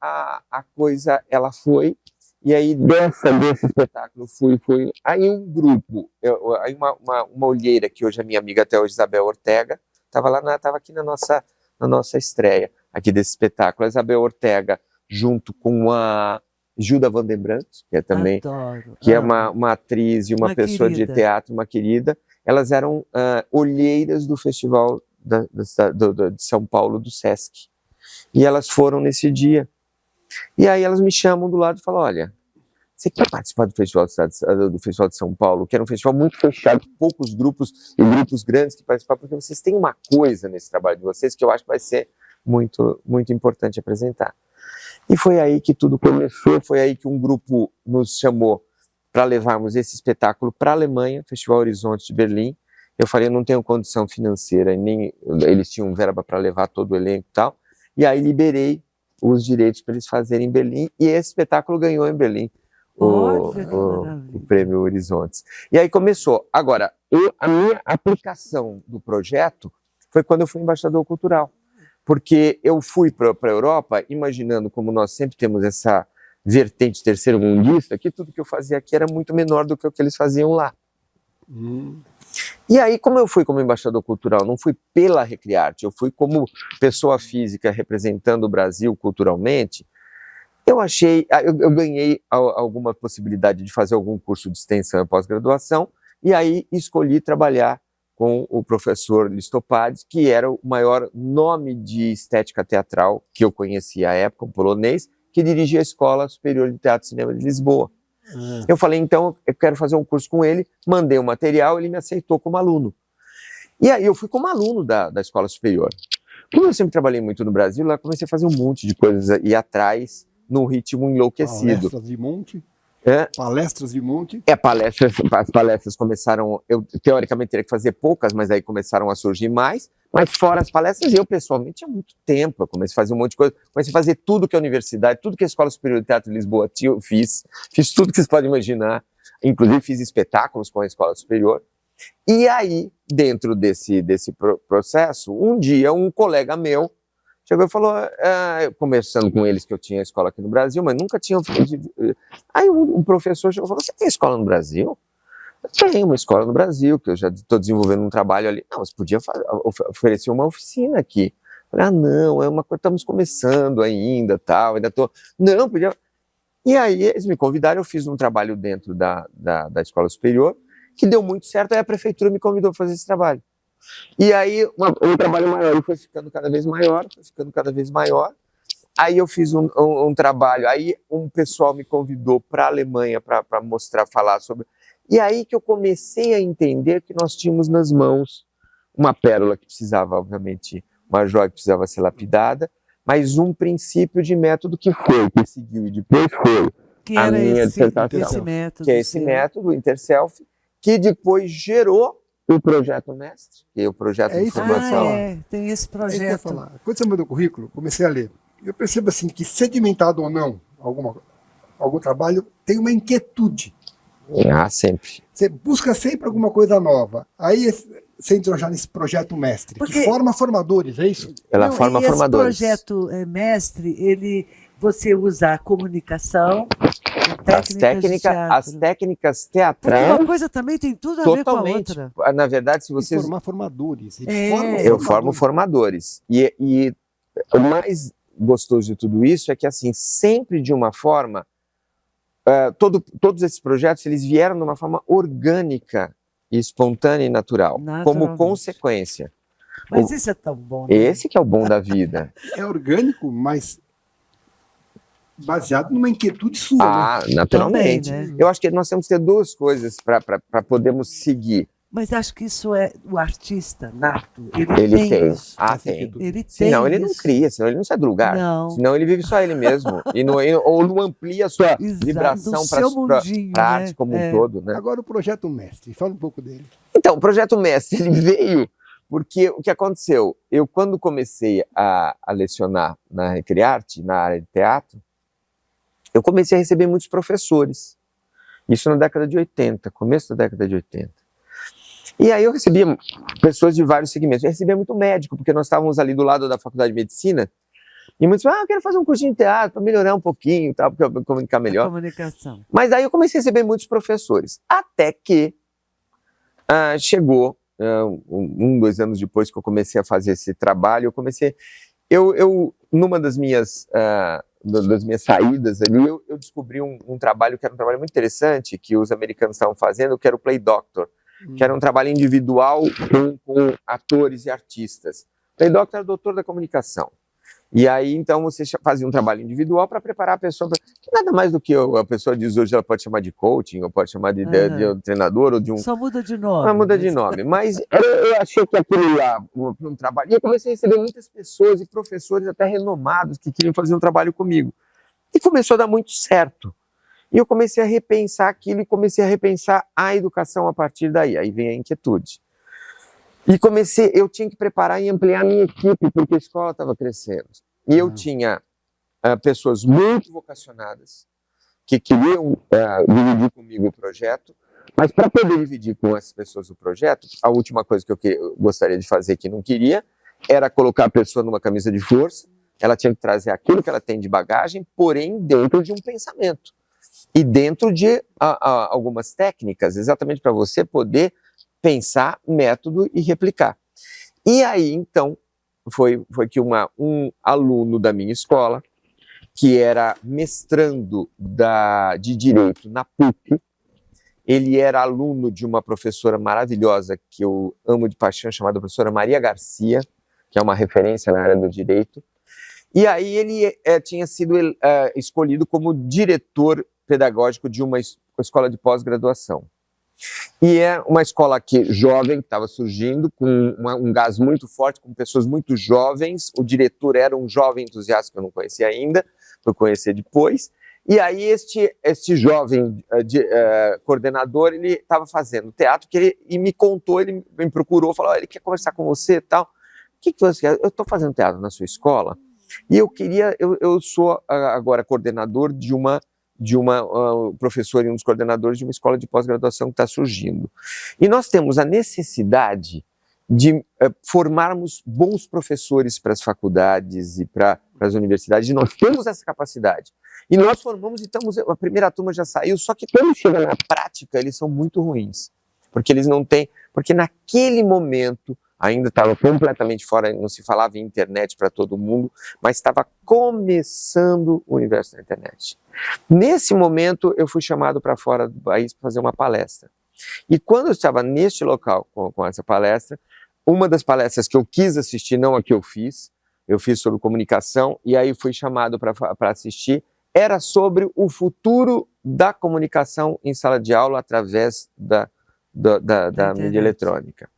A coisa, ela foi, e aí desse espetáculo fui. Aí um grupo, aí uma olheira, que hoje é minha amiga até hoje, Isabel Ortega, estava aqui na nossa estreia aqui desse espetáculo. A Isabel Ortega, junto com a Gilda Van den Brandt, que é também, que é uma atriz e uma pessoa querida de teatro, uma querida. Elas eram olheiras do Festival de São Paulo, do Sesc. E elas foram nesse dia. E aí elas me chamam do lado e falam: olha, você quer participar do Festival de São Paulo, que era um festival muito fechado, poucos grupos e grupos grandes que participaram, porque vocês têm uma coisa nesse trabalho de vocês que eu acho que vai ser muito, muito importante apresentar. E foi aí que tudo começou, foi aí que um grupo nos chamou para levarmos esse espetáculo para a Alemanha, Festival Horizonte de Berlim. Eu falei: eu não tenho condição financeira, nem eles tinham verba para levar todo o elenco e tal, e aí liberei os direitos para eles fazerem em Berlim, e esse espetáculo ganhou em Berlim o Prêmio Horizontes. E aí começou. Agora, a minha aplicação do projeto foi quando eu fui embaixador cultural, porque eu fui para a Europa imaginando, como nós sempre temos essa vertente terceiro-mundista, que tudo que eu fazia aqui era muito menor do que o que eles faziam lá. E aí, como eu fui como embaixador cultural, não fui pela Recriarte, eu fui como pessoa física representando o Brasil culturalmente, eu ganhei alguma possibilidade de fazer algum curso de extensão e pós-graduação, e aí escolhi trabalhar com o professor Listopades, que era o maior nome de estética teatral que eu conhecia à época, um polonês, que dirigia a Escola Superior de Teatro e Cinema de Lisboa. Eu falei: então, eu quero fazer um curso com ele, mandei o material, ele me aceitou como aluno. E aí eu fui como aluno da Escola Superior. Como eu sempre trabalhei muito no Brasil, lá comecei a fazer um monte de coisas, ir atrás, num ritmo enlouquecido. Palestras de monte? É? Palestras de monte? As palestras começaram, eu teoricamente teria que fazer poucas, mas aí começaram a surgir mais. Mas fora as palestras, eu pessoalmente tinha muito tempo, eu comecei a fazer um monte de coisa, comecei a fazer tudo que a universidade, tudo que a Escola Superior de Teatro de Lisboa tinha, eu fiz tudo que vocês podem imaginar, inclusive fiz espetáculos com a Escola Superior. E aí, dentro desse processo, um dia um colega meu chegou e falou, conversando com eles, que eu tinha escola aqui no Brasil, mas nunca tinha... Aí um professor chegou e falou: você tem escola no Brasil? Eu tenho uma escola no Brasil, que eu já estou desenvolvendo um trabalho ali. Não, você podia oferecer uma oficina aqui. Eu falei: não, é uma coisa, estamos começando ainda, tal, ainda estou... Não, podia... E aí eles me convidaram, eu fiz um trabalho dentro da Escola Superior, que deu muito certo, aí a prefeitura me convidou para fazer esse trabalho. E aí o trabalho maior foi ficando cada vez maior, Aí eu fiz um trabalho, aí um pessoal me convidou para a Alemanha para falar sobre... E aí que eu comecei a entender que nós tínhamos nas mãos uma pérola que precisava, obviamente, uma joia que precisava ser lapidada, mas um princípio de método que seguiu e depois foi a minha dissertação, que é esse método, o Interself, que depois gerou o projeto mestre, que é o projeto de formação. Tem esse projeto. Quando você mandou o currículo, comecei a ler. Eu percebo assim que, sedimentado ou não, algum trabalho, tem uma inquietude. Sempre. Você busca sempre alguma coisa nova. Aí você entrou já nesse projeto mestre, que forma formadores, é isso? Ela forma formadores. Esse projeto mestre, você usa a comunicação, as técnicas teatrais. Porque uma coisa também tem tudo a ver com a outra. Na verdade, se vocês... formar formadores. Eu formo formadores. E o mais gostoso de tudo isso é que, assim, sempre de uma forma... todos esses projetos, eles vieram de uma forma orgânica, espontânea e natural, como consequência. Mas isso é tão bom. Né? Esse que é o bom da vida. É orgânico, mas baseado numa inquietude sua. Naturalmente. Também, né? Eu acho que nós temos que ter duas coisas para podermos seguir. Mas acho que isso é o artista nato. Ele tem. Isso. Tem. Ele tem Senão ele não isso. cria, senão ele não sai do lugar. Não. Senão ele vive só ele mesmo. Ou não amplia a sua Exato, vibração do para seu mundinho, a arte né? como um todo. Né? Agora o Projeto Mestre, fala um pouco dele. Então, o Projeto Mestre ele veio porque o que aconteceu? Eu, quando comecei a lecionar na Recrearte, na área de teatro, eu comecei a receber muitos professores. Isso na década de 80, começo da década de 80. E aí eu recebia pessoas de vários segmentos. Eu recebia muito médico, porque nós estávamos ali do lado da Faculdade de Medicina, e muitos falavam, eu quero fazer um cursinho de teatro para melhorar um pouquinho, tal, para eu comunicar melhor. A comunicação. Mas aí eu comecei a receber muitos professores, até que chegou, 2 anos depois que eu comecei a fazer esse trabalho, eu numa das minhas saídas ali, eu descobri um trabalho que era um trabalho muito interessante, que os americanos estavam fazendo, que era o Play Doctor, que era um trabalho individual com atores e artistas. Play Doctor era o doutor da comunicação. E aí, então, você fazia um trabalho individual para preparar a pessoa, que nada mais do que a pessoa diz hoje, ela pode chamar de coaching, ou pode chamar de um treinador, ou de um... Só muda de nome. Mas muda de nome. Mas eu achei que aquilo lá, um trabalho... E eu comecei a receber muitas pessoas e professores até renomados que queriam fazer um trabalho comigo. E começou a dar muito certo. E eu comecei a repensar aquilo e comecei a repensar a educação a partir daí. Aí vem a inquietude. E eu tinha que preparar e ampliar a minha equipe, porque a escola estava crescendo. E eu tinha pessoas muito vocacionadas, que queriam dividir comigo o projeto, mas para poder dividir com essas pessoas o projeto, a última coisa que eu gostaria de fazer, que não queria, era colocar a pessoa numa camisa de força. Ela tinha que trazer aquilo que ela tem de bagagem, porém dentro de um pensamento. E dentro de algumas técnicas, exatamente para você poder pensar, método e replicar. E aí, então, foi que um aluno da minha escola, que era mestrando de Direito na PUC, ele era aluno de uma professora maravilhosa que eu amo de paixão, chamada professora Maria Garcia, que é uma referência na área do direito. E aí ele tinha sido escolhido como diretor pedagógico de uma escola de pós-graduação. E é uma escola jovem, que estava surgindo, com um gás muito forte, com pessoas muito jovens. O diretor era um jovem entusiasta que eu não conhecia ainda, fui conhecer depois. E aí este jovem coordenador, ele estava fazendo teatro, e me contou, ele me procurou, falou, ele quer conversar com você e tal. O que você quer? Eu estou fazendo teatro na sua escola, e eu sou agora coordenador de uma professor e um dos coordenadores de uma escola de pós-graduação que está surgindo. E nós temos a necessidade de formarmos bons professores para as faculdades e para as universidades, e nós temos essa capacidade. E nós formamos, a primeira turma já saiu, só que quando chega na prática, eles são muito ruins, porque eles não têm, porque naquele momento ainda estava completamente fora, não se falava em internet para todo mundo, mas estava começando o universo da internet. Nesse momento, eu fui chamado para fora do país para fazer uma palestra. E quando eu estava neste local com essa palestra, uma das palestras que eu quis assistir, não a que eu fiz sobre comunicação, e aí fui chamado para assistir, era sobre o futuro da comunicação em sala de aula através da mídia eletrônica.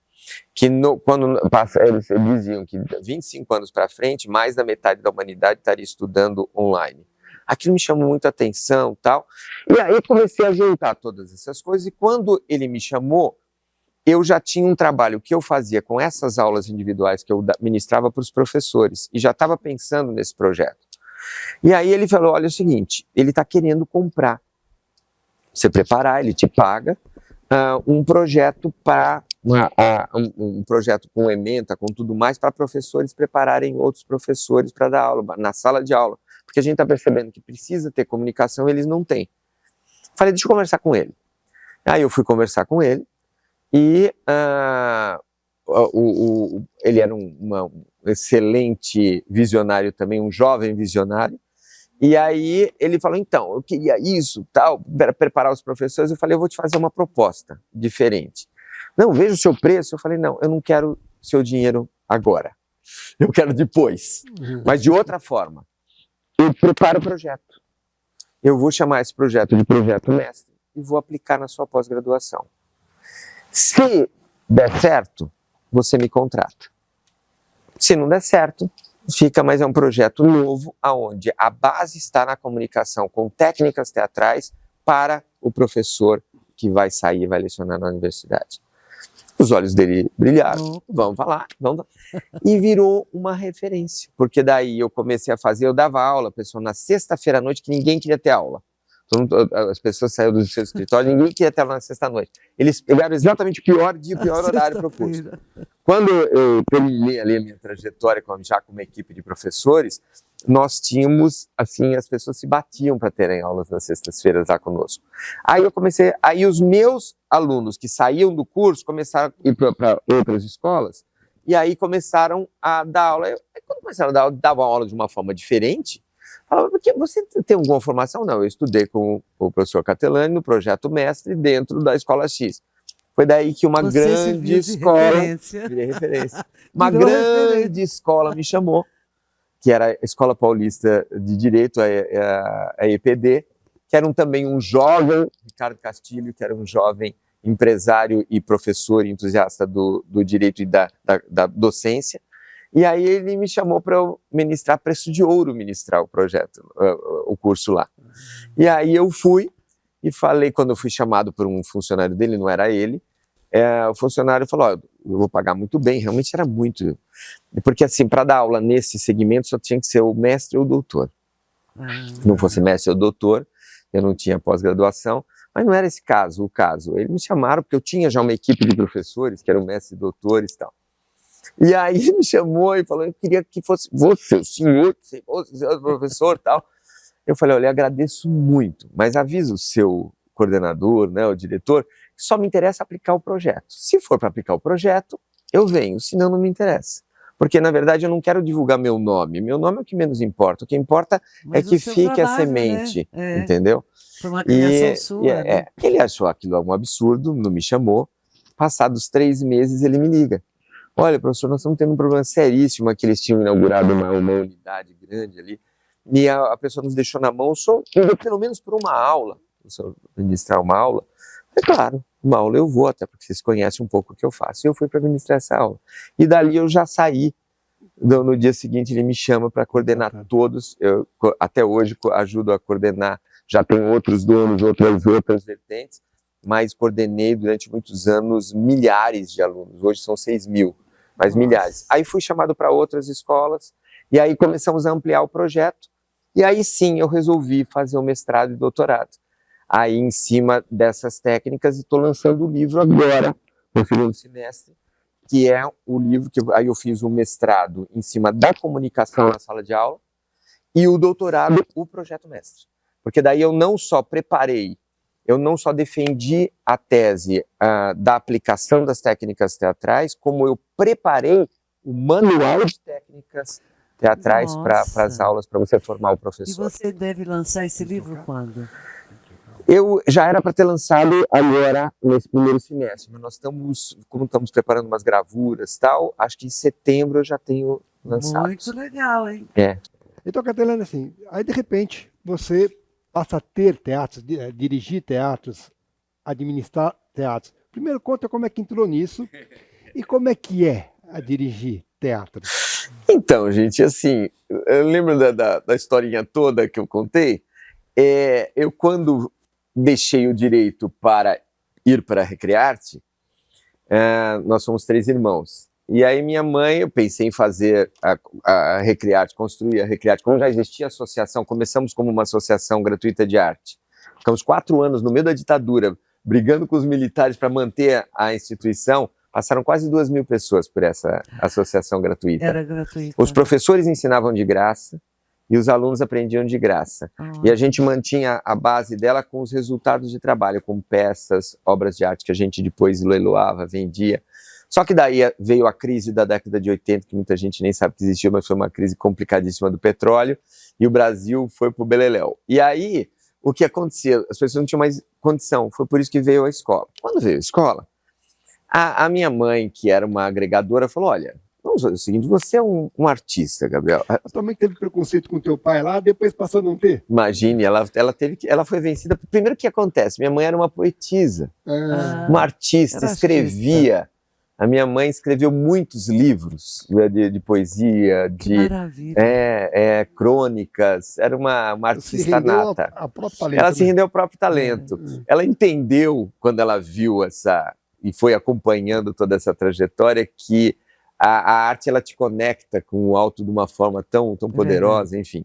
Quando eles diziam que 25 anos para frente, mais da metade da humanidade estaria estudando online. Aquilo me chamou muita atenção, tal. E aí comecei a juntar todas essas coisas, e quando ele me chamou, eu já tinha um trabalho que eu fazia com essas aulas individuais que eu ministrava para os professores, e já estava pensando nesse projeto. E aí ele falou, olha, é o seguinte, ele está querendo comprar. Você preparar, ele te paga um projeto para um projeto com ementa, com tudo mais, para professores prepararem outros professores para dar aula, na sala de aula. Porque a gente está percebendo que precisa ter comunicação, eles não têm. Falei, deixa eu conversar com ele. Aí eu fui conversar com ele, e ele era um excelente visionário também, um jovem visionário. E aí ele falou, então, eu queria isso, tal, para preparar os professores. Eu falei, eu vou te fazer uma proposta diferente. Não, veja o seu preço. Eu falei, não, eu não quero seu dinheiro agora. Eu quero depois, mas de outra forma. Eu preparo o projeto. Eu vou chamar esse projeto de projeto mestre e vou aplicar na sua pós-graduação. Se der certo, você me contrata. Se não der certo, fica, mas é um projeto novo, onde a base está na comunicação com técnicas teatrais para o professor que vai sair e vai lecionar na universidade. Os olhos dele brilharam, vamos falar, vamos. E virou uma referência, porque daí eu comecei a fazer, eu dava aula, pessoal, na sexta-feira à noite, que ninguém queria ter aula. As pessoas saíram do seu escritório, ninguém queria ter aula na sexta-noite. Eles pegaram exatamente o pior dia, o pior horário para o curso. Quando eu terminei ali a minha trajetória já com uma equipe de professores, nós tínhamos, assim, as pessoas se batiam para terem aulas nas sextas-feiras lá conosco. Aí os meus alunos que saíam do curso começaram a ir para outras escolas, e aí começaram a dar aula. Quando começaram a dar aula, davam aula de uma forma diferente. Falava, porque você tem alguma formação? Não, eu estudei com o professor Catelani no projeto Mestre dentro da Escola X. Foi daí que uma grande escola, virei referência, uma grande escola me chamou, que era a Escola Paulista de Direito, a EPD, que era também um jovem, Ricardo Castilho, que era um jovem empresário e professor e entusiasta do direito e da docência. E aí ele me chamou para eu ministrar Preço de Ouro, ministrar o projeto, o curso lá. E aí eu fui e falei, quando eu fui chamado por um funcionário dele, não era ele, o funcionário falou, eu vou pagar muito bem, realmente era muito. Porque assim, para dar aula nesse segmento só tinha que ser o mestre ou o doutor. Se não fosse mestre ou doutor, eu não tinha pós-graduação, mas não era esse caso, o caso. Eles me chamaram porque eu tinha já uma equipe de professores, que eram mestres e doutores e tal. E aí ele me chamou e falou, eu queria que fosse você, o senhor, o professor e tal. Eu falei, olha, eu agradeço muito, mas avisa o seu coordenador, né, o diretor, que só me interessa aplicar o projeto. Se for para aplicar o projeto, eu venho, senão não me interessa. Porque, na verdade, eu não quero divulgar meu nome. Meu nome é o que menos importa. O que importa é que fique trabalho, a semente, né? Entendeu? Foi uma criação sua, né? Ele achou aquilo um absurdo, não me chamou. Passados 3 meses, ele me liga. Olha, professor, nós estamos tendo um problema seríssimo, que eles tinham inaugurado uma unidade grande ali, e a pessoa nos deixou na mão, só pelo menos por uma aula, ministrar uma aula. É claro, uma aula eu vou, até porque vocês conhecem um pouco o que eu faço. E eu fui para ministrar essa aula. E dali eu já saí. No dia seguinte ele me chama para coordenar todos. Eu até hoje ajudo a coordenar. Já tenho outros donos, outras vertentes, mas coordenei durante muitos anos milhares de alunos. Hoje são 6.000, mas milhares. Aí fui chamado para outras escolas e aí começamos a ampliar o projeto. E aí sim eu resolvi fazer o mestrado e doutorado. Aí em cima dessas técnicas, e estou lançando o livro agora, no segundo semestre, que é o livro que aí eu fiz o mestrado em cima da comunicação na sala de aula e o doutorado, o projeto mestre. Porque daí eu não só preparei, eu não só defendi a tese da aplicação das técnicas teatrais, como eu preparei o manual de técnicas teatrais para as aulas, para você formar o professor. E você deve lançar esse livro quando? Eu já era para ter lançado agora, nesse primeiro semestre, mas nós como estamos preparando umas gravuras e tal, acho que em setembro eu já tenho lançado. Muito legal, hein? Então, Catelani, assim, aí de repente você passa a ter teatros, dirigir teatros, administrar teatros. Primeiro, conta como é que entrou nisso e como é que é a dirigir teatros. Então, gente, assim, eu lembro da historinha toda que eu contei. Eu, quando deixei o direito para ir para a Recrearte, nós somos 3 irmãos. E aí minha mãe, eu pensei em fazer a Recrearte, construir a Recrearte. Como já existia associação, começamos como uma associação gratuita de arte. Ficamos 4 anos no meio da ditadura, brigando com os militares para manter a instituição. Passaram quase 2.000 pessoas por essa associação gratuita. Era gratuita. Os professores ensinavam de graça e os alunos aprendiam de graça. E a gente mantinha a base dela com os resultados de trabalho, com peças, obras de arte que a gente depois leiloava, vendia. Só que daí veio a crise da década de 80, que muita gente nem sabe que existiu, mas foi uma crise complicadíssima do petróleo, e o Brasil foi pro beleléu. E aí, o que acontecia? As pessoas não tinham mais condição, foi por isso que veio a escola. Quando veio a escola, a minha mãe, que era uma agregadora, falou, olha, vamos fazer o seguinte, você é um artista, Gabriel. Ela também teve preconceito com teu pai lá, depois passou a não ter? Imagine, ela foi vencida. Primeiro, o que acontece? Minha mãe era uma poetisa, uma artista, escrevia A minha mãe escreveu muitos livros, né, de poesia, Que maravilha. crônicas. Era uma artista nata. A próprio talento, Ela se né? rendeu ao próprio talento. Ela entendeu, quando ela viu e foi acompanhando toda essa trajetória, que a arte ela te conecta com o alto de uma forma tão poderosa, enfim.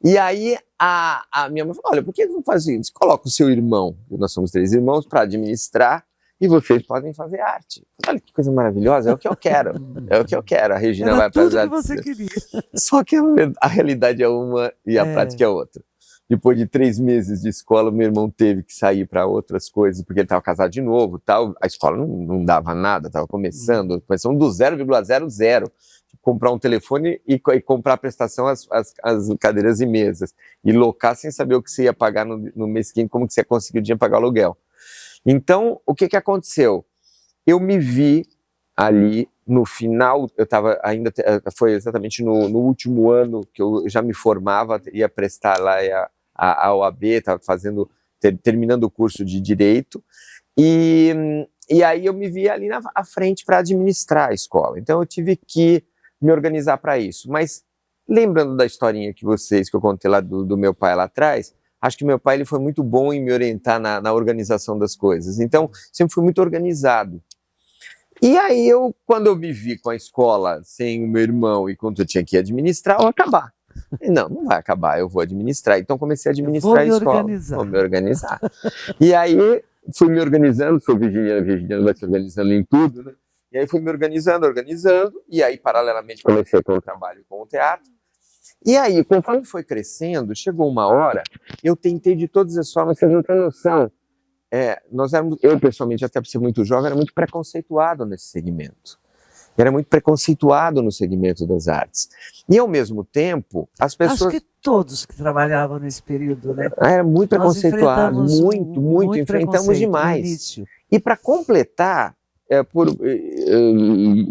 E aí a minha mãe falou, olha, por que não faz isso? Coloca o seu irmão, nós somos 3 irmãos, para administrar, e vocês podem fazer arte. Olha que coisa maravilhosa, é o que eu quero. É o que eu quero. A Regina Era vai para as tudo que artes. você queria. Só que a realidade é uma e a prática é outra. Depois de 3 meses de escola, meu irmão teve que sair para outras coisas, porque ele estava casado de novo, tal. A escola não dava nada, estava começando do 0,00. Comprar um telefone e comprar a prestação as cadeiras e mesas. E locar sem saber o que você ia pagar no mês seguinte, como que você ia conseguir o dinheiro para pagar o aluguel. Então, o que aconteceu? Eu me vi ali no final, eu estava ainda, foi exatamente no último ano que eu já me formava, ia prestar lá a OAB, estava terminando o curso de Direito, e aí eu me vi ali à frente para administrar a escola. Então eu tive que me organizar para isso. Mas lembrando da historinha que eu contei lá do meu pai lá atrás, acho que meu pai ele foi muito bom em me orientar na organização das coisas. Então, sempre fui muito organizado. E aí, quando eu me vi com a escola sem o meu irmão e quando eu tinha que administrar, eu ia acabar. E não vai acabar, eu vou administrar. Então, comecei a administrar a escola. Vou me organizar. E aí, fui me organizando, sou Virginiano vai se organizando em tudo, né? E aí, fui me organizando, e aí, paralelamente, comecei com o trabalho com o teatro. E aí, conforme foi crescendo, chegou uma hora, eu tentei de todas as formas, vocês não têm noção. Eu, pessoalmente, até por ser muito jovem, era muito preconceituado nesse segmento. Era muito preconceituado no segmento das artes. E, ao mesmo tempo, as pessoas... Acho que todos que trabalhavam nesse período, né? Era muito preconceituado, muito, enfrentamos demais. E, para completar, por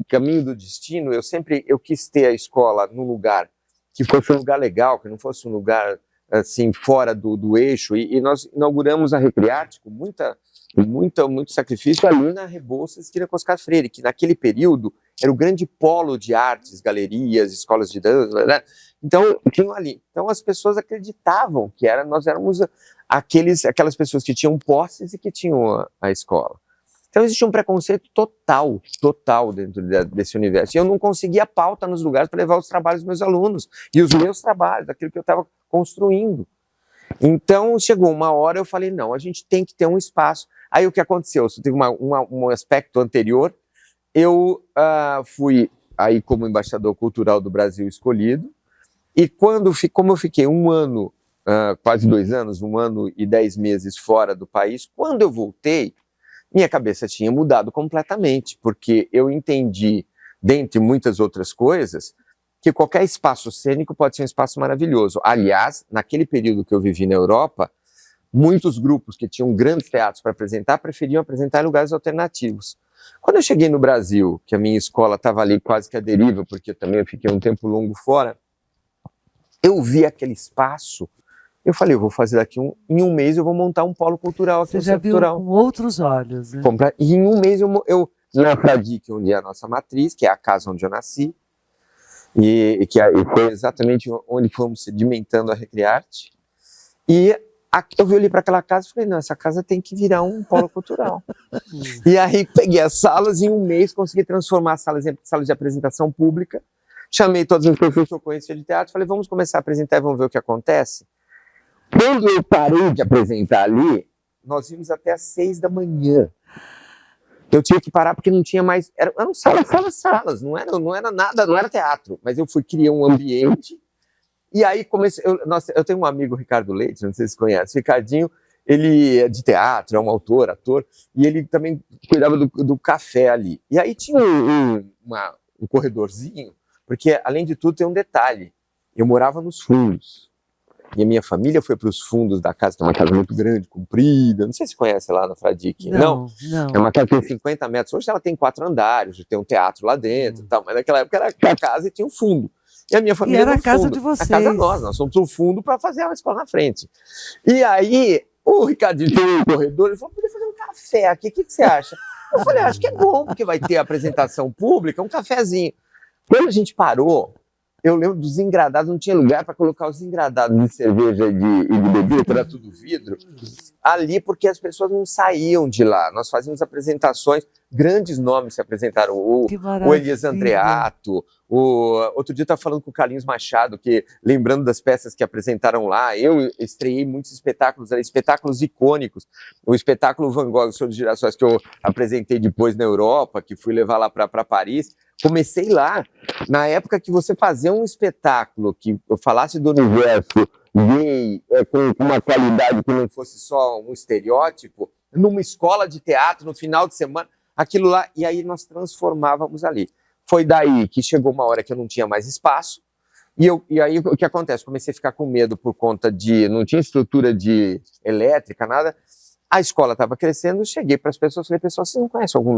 caminho do destino, eu quis ter a escola num lugar que fosse um lugar legal, que não fosse um lugar assim fora do eixo, e nós inauguramos a Recrearte com muito sacrifício ali na Rebouças, esquina com Oscar Freire, que naquele período era o grande polo de artes, galerias, escolas de dança, né? Então tinham ali. Então as pessoas acreditavam que nós éramos aquelas pessoas que tinham posses e que tinham a escola. Então existia um preconceito total dentro desse universo. E eu não conseguia pauta nos lugares para levar os trabalhos dos meus alunos e os meus trabalhos, daquilo que eu estava construindo. Então chegou uma hora, eu falei, não, a gente tem que ter um espaço. Aí o que aconteceu? Teve um aspecto anterior. Eu fui aí como embaixador cultural do Brasil escolhido. E como eu fiquei um ano, quase 2 anos, 1 ano e 10 meses fora do país, quando eu voltei, minha cabeça tinha mudado completamente, porque eu entendi, dentre muitas outras coisas, que qualquer espaço cênico pode ser um espaço maravilhoso. Aliás, naquele período que eu vivi na Europa, muitos grupos que tinham grandes teatros para apresentar preferiam apresentar em lugares alternativos. Quando eu cheguei no Brasil, que a minha escola estava ali quase que à deriva, porque eu fiquei um tempo longo fora, eu vi aquele espaço. Eu falei, eu vou fazer em um mês eu vou montar um polo cultural aqui. Você já viu com outros olhos, né? E em um mês eu na Fradique, onde é a nossa matriz, que é a casa onde eu nasci, e foi exatamente onde fomos sedimentando a Recrearte, e eu olhei para aquela casa e falei, não, essa casa tem que virar um polo cultural. E aí peguei as salas e em um mês consegui transformar as salas em salas de apresentação pública, chamei todas as pessoas que eu conhecia de teatro, falei, vamos começar a apresentar e vamos ver o que acontece. Quando eu parei de apresentar ali, nós íamos até às 6 da manhã. Eu tinha que parar porque não tinha mais... Eram salas, não era nada, não era teatro. Mas eu fui criar um ambiente e aí comecei... Eu tenho um amigo, Ricardo Leite, não sei se você conhece. Ricardinho, ele é de teatro, é um autor, ator, e ele também cuidava do café ali. E aí tinha um corredorzinho, porque além de tudo tem um detalhe. Eu morava nos fundos. E a minha família foi para os fundos da casa, que é uma casa muito grande, comprida. Não sei se você conhece lá na Fradique. Não. É uma casa que tem 50 metros. Hoje ela tem 4 andares, tem um teatro lá dentro e tal. Mas naquela época era a casa e tinha um fundo. E a minha família era no a casa fundo. de vocês. A casa nós fomos pro fundo para fazer a escola na frente. E aí, o Ricardinho tinha um corredor, ele falou, podia fazer um café aqui, o que você acha? Eu falei, acho que é bom, porque vai ter apresentação pública, um cafezinho. Quando a gente parou, eu lembro dos engradados, não tinha lugar para colocar os engradados de cerveja e de bebida, era tudo vidro, ali porque as pessoas não saíam de lá. Nós fazíamos apresentações, grandes nomes se apresentaram, o Elias Andreato, outro dia eu estava falando com o Carlinhos Machado, que lembrando das peças que apresentaram lá, eu estreiei muitos espetáculos, espetáculos icônicos, o espetáculo Van Gogh, o Senhor dos Girassóis, que eu apresentei depois na Europa, que fui levar lá para Paris. Comecei lá, na época que você fazia um espetáculo que eu falasse do universo gay, com uma qualidade que não fosse só um estereótipo, numa escola de teatro, no final de semana, aquilo lá, e aí nós transformávamos ali. Foi daí que chegou uma hora que eu não tinha mais espaço, e aí o que acontece? Comecei a ficar com medo por conta de, não tinha estrutura de elétrica, nada, a escola estava crescendo, cheguei para as pessoas, falei, pessoal, vocês não conhecem algum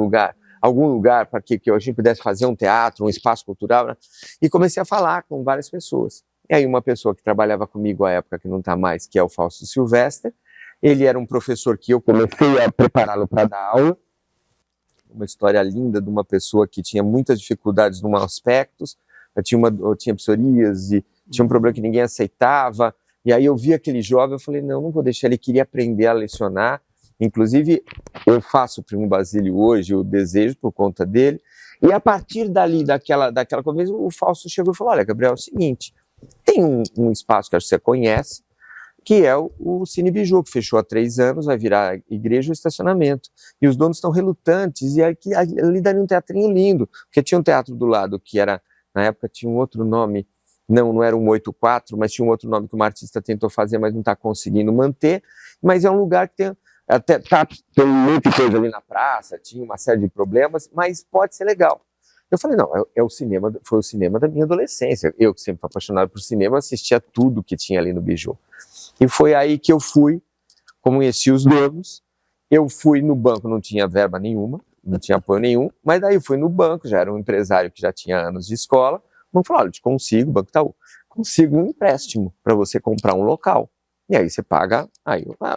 lugar para que a gente pudesse fazer um teatro, um espaço cultural, né? E comecei a falar com várias pessoas. E aí uma pessoa que trabalhava comigo à época, que não está mais, que é o Fausto Silvestre, ele era um professor que eu comecei a prepará-lo para dar aula, uma história linda de uma pessoa que tinha muitas dificuldades em alguns aspectos, eu tinha psoríase, tinha um problema que ninguém aceitava, e aí eu vi aquele jovem, eu falei, não vou deixar, ele queria aprender a lecionar. Inclusive, eu faço o Primo Basílio hoje, o desejo por conta dele, e a partir dali, daquela conversa, o Fausto chegou e falou, olha, Gabriel, é o seguinte, tem um espaço que acho que você conhece, que é o Cine Biju, que fechou há 3 anos, vai virar igreja ou estacionamento, e os donos estão relutantes, e ali daria um teatrinho lindo, porque tinha um teatro do lado que era, na época tinha um outro nome, não era um 84, mas tinha um outro nome que uma artista tentou fazer, mas não está conseguindo manter, mas é um lugar que tem... tem muita coisa ali na praça, tinha uma série de problemas, mas pode ser legal. Eu falei, não, foi o cinema da minha adolescência. Eu que sempre fui apaixonado por cinema, assistia tudo que tinha ali no Biju. E foi aí que eu fui, conheci os donos, eu fui no banco, não tinha verba nenhuma, não tinha apoio nenhum, mas daí eu fui no banco, já era um empresário que já tinha anos de escola, o banco falou, olha, eu te consigo, Banco Itaú, consigo um empréstimo para você comprar um local. E aí você paga,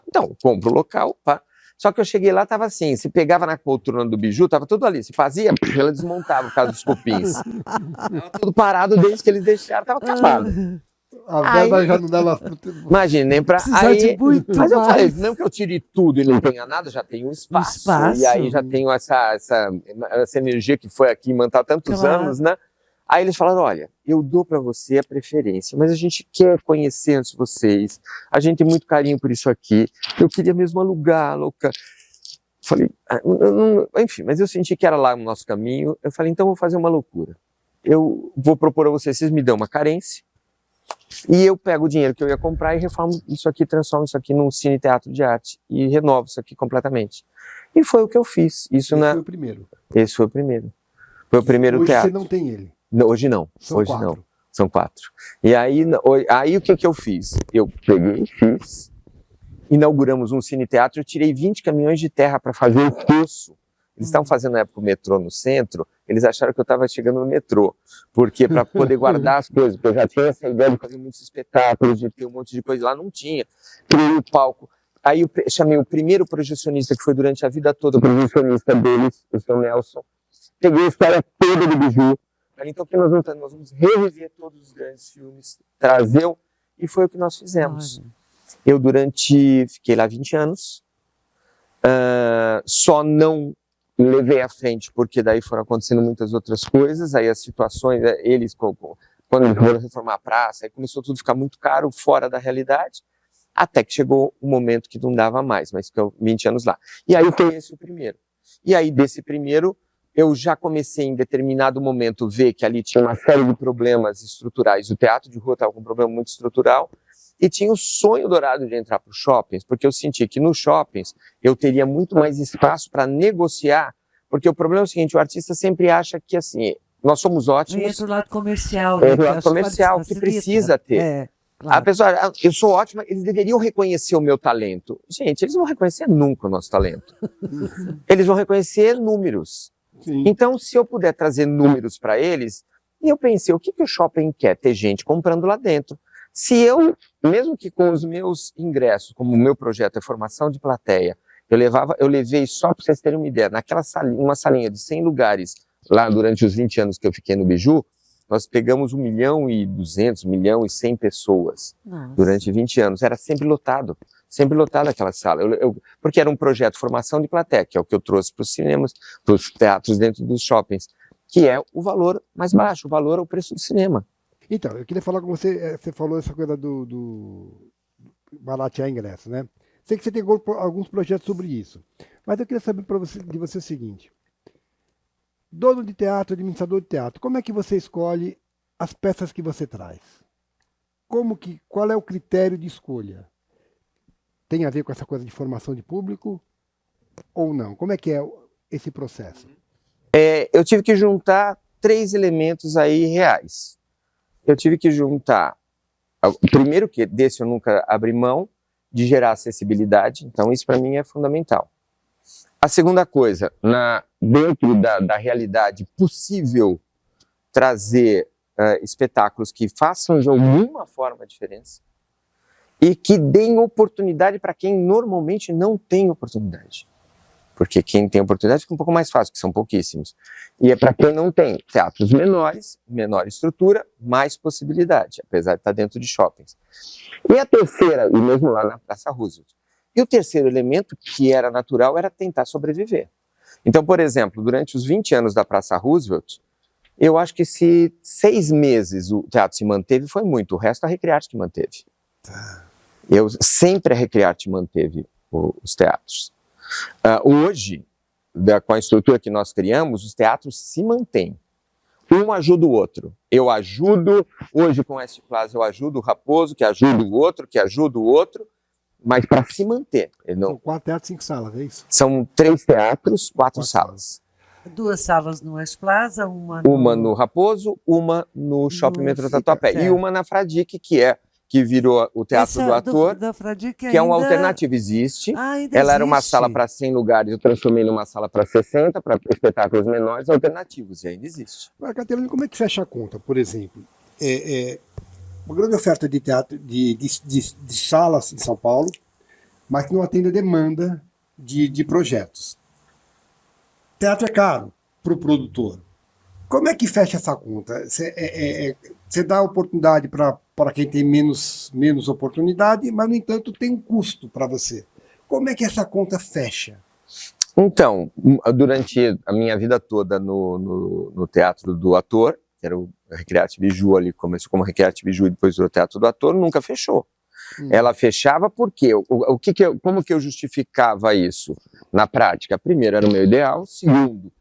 então, compra o local, pá. Só que eu cheguei lá, tava assim, se pegava na poltrona do Biju, tava tudo ali, se fazia, ela desmontava por causa dos cupins. Tava tudo parado desde que eles deixaram, tava acabado. A verba já não dava... Imagina, nem pra... Mas eu falei, não que eu tire tudo e não tenha nada, já tenho um espaço. E aí já tenho essa energia que foi aqui manter tantos anos, né? Aí eles falaram, olha, eu dou para você a preferência, mas a gente quer conhecer antes de vocês, a gente tem muito carinho por isso aqui, eu queria mesmo alugar, louca. Falei, enfim, mas eu senti que era lá no nosso caminho, eu falei, então eu vou fazer uma loucura. Eu vou propor a vocês me dão uma carência, e eu pego o dinheiro que eu ia comprar e reformo isso aqui, transformo isso aqui num cine-teatro de arte, e renovo isso aqui completamente. E foi o que eu fiz. Esse foi o primeiro? Esse foi o primeiro. Foi o primeiro hoje teatro. Você não tem ele? Não, hoje não. São 4. E aí o que eu fiz? Eu peguei, inauguramos um cine-teatro, eu tirei 20 caminhões de terra para fazer o curso. Eles estavam fazendo na época o metrô no centro, eles acharam que eu estava chegando no metrô, porque para poder guardar as coisas, porque eu já tinha essa ideia de fazer muitos espetáculos, de ter um monte de coisa lá, não tinha. Criei o palco. Aí eu chamei o primeiro projecionista, que foi durante a vida toda o projecionista deles, o seu Nelson. Peguei a história toda do Biju. Então, o que nós vamos reviver todos os grandes filmes, trazer, e foi o que nós fizemos. Eu fiquei lá 20 anos, só não levei à frente, porque daí foram acontecendo muitas outras coisas, aí as situações, eles, quando eles foram reformar a praça, aí começou tudo a ficar muito caro, fora da realidade, até que chegou um momento que não dava mais, mas ficou 20 anos lá. E aí foi esse o primeiro. E aí desse primeiro, eu já comecei em determinado momento ver que ali tinha uma série de problemas estruturais. O teatro de rua estava com um problema muito estrutural e tinha o sonho dourado de entrar para os shoppings, porque eu senti que nos shoppings eu teria muito mais espaço para negociar, porque o problema é o seguinte, o artista sempre acha que assim, nós somos ótimos. E entra o lado comercial. Né? Entra o lado comercial, que precisa ter. Claro. A pessoa, eu sou ótima, eles deveriam reconhecer o meu talento. Gente, eles não vão reconhecer nunca o nosso talento. Eles vão reconhecer números. Sim. Então, se eu puder trazer números para eles, e eu pensei, o que o shopping quer? Ter gente comprando lá dentro. Se eu, mesmo que com os meus ingressos, como o meu projeto é formação de plateia, Eu levei só para vocês terem uma ideia, naquela salinha, uma salinha de 100 lugares, lá durante os 20 anos que eu fiquei no Biju, nós pegamos 1.200.000, 1.100.000 pessoas. Nossa. Durante 20 anos. Era sempre lotado aquela sala. Porque era um projeto de formação de plateia, que é o que eu trouxe para os cinemas, para os teatros dentro dos shoppings, que é o valor mais baixo, o valor é o preço do cinema. Então, eu queria falar com você, você falou essa coisa do baratear ingresso, né? Sei que você tem alguns projetos sobre isso, mas eu queria saber de você o seguinte: dono de teatro, administrador de teatro, como é que você escolhe as peças que você traz? Qual é o critério de escolha? Tem a ver com essa coisa de formação de público ou não? Como é que é esse processo? Eu tive que juntar 3 elementos aí reais. Eu tive que juntar, primeiro que desse eu nunca abri mão, de gerar acessibilidade, então isso para mim é fundamental. A segunda coisa, dentro da realidade possível, trazer espetáculos que façam de alguma forma a diferença e que deem oportunidade para quem normalmente não tem oportunidade. Porque quem tem oportunidade fica um pouco mais fácil, que são pouquíssimos. E é para quem não tem teatros menores, menor estrutura, mais possibilidade, apesar de estar dentro de shoppings. E a terceira, e mesmo lá na Praça Roosevelt. E o terceiro elemento, que era natural, era tentar sobreviver. Então, por exemplo, durante os 20 anos da Praça Roosevelt, eu acho que se 6 meses o teatro se manteve, foi muito. O resto a Recrearte que manteve. Sempre a Recrearte manteve os teatros. Hoje, com a estrutura que nós criamos, os teatros se mantêm. Um ajuda o outro. Eu ajudo, hoje com o West Plaza, eu ajudo o Raposo, que ajuda o outro, que ajuda o outro, mas para se manter. São 4 teatros, 5 salas, é isso? São 3 teatros, 4 salas. 2 salas no West Plaza, uma no Raposo, uma no Shopping Metrô Tatuapé. E uma na Fradique, que virou o Teatro do Ator, da Fradique que é uma alternativa, existe. Ela era uma sala para 100 lugares, eu transformei numa sala para 60, para espetáculos menores, alternativos, e ainda existe. Agora, Catarina, como é que fecha a conta, por exemplo? Uma grande oferta de teatro, de salas em São Paulo, mas que não atende a demanda de projetos. Teatro é caro para o produtor. Como é que fecha essa conta? Você dá oportunidade para quem tem menos oportunidade, mas, no entanto, tem um custo para você. Como é que essa conta fecha? Então, durante a minha vida toda no Teatro do Ator, que era o Recrearte Biju ali, começou como Recrearte Biju e depois o Teatro do Ator, nunca fechou. Ela fechava porque, como que eu justificava isso na prática? Primeiro, era o meu ideal. Segundo,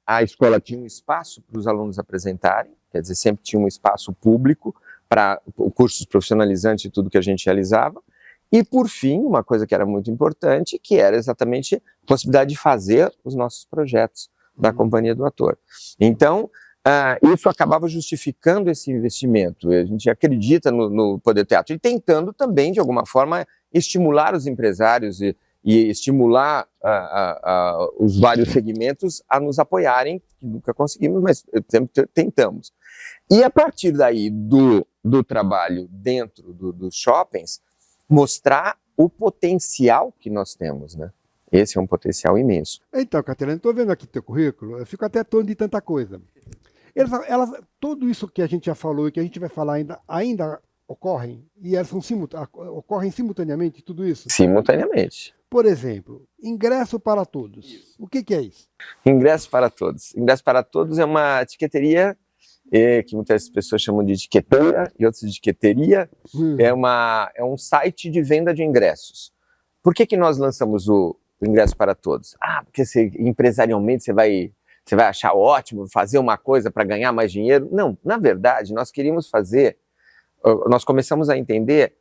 a escola tinha um espaço para os alunos apresentarem, quer dizer, sempre tinha um espaço público para cursos profissionalizantes e tudo que a gente realizava. E, por fim, uma coisa que era muito importante, que era exatamente a possibilidade de fazer os nossos projetos da Companhia do Ator. Então, isso acabava justificando esse investimento. A gente acredita no Poder Teatro e tentando também, de alguma forma, estimular os empresários e estimular os vários segmentos a nos apoiarem, que nunca conseguimos, mas sempre tentamos. E a partir daí do trabalho dentro dos shoppings, mostrar o potencial que nós temos, né? Esse é um potencial imenso. Então, Catarina, estou vendo aqui teu currículo, eu fico até tonto de tanta coisa. Tudo isso que a gente já falou e que a gente vai falar ainda ocorrem, e elas ocorrem simultaneamente, tudo isso? Simultaneamente. Por exemplo, ingresso para todos. O que é isso? Ingresso para todos. Ingresso para todos é uma etiqueteria, que muitas pessoas chamam de etiqueteira e outras de etiqueteria. É um site de venda de ingressos. Por que nós lançamos o ingresso para todos? Porque empresarialmente você vai achar ótimo fazer uma coisa para ganhar mais dinheiro. Não, na verdade, nós começamos a entender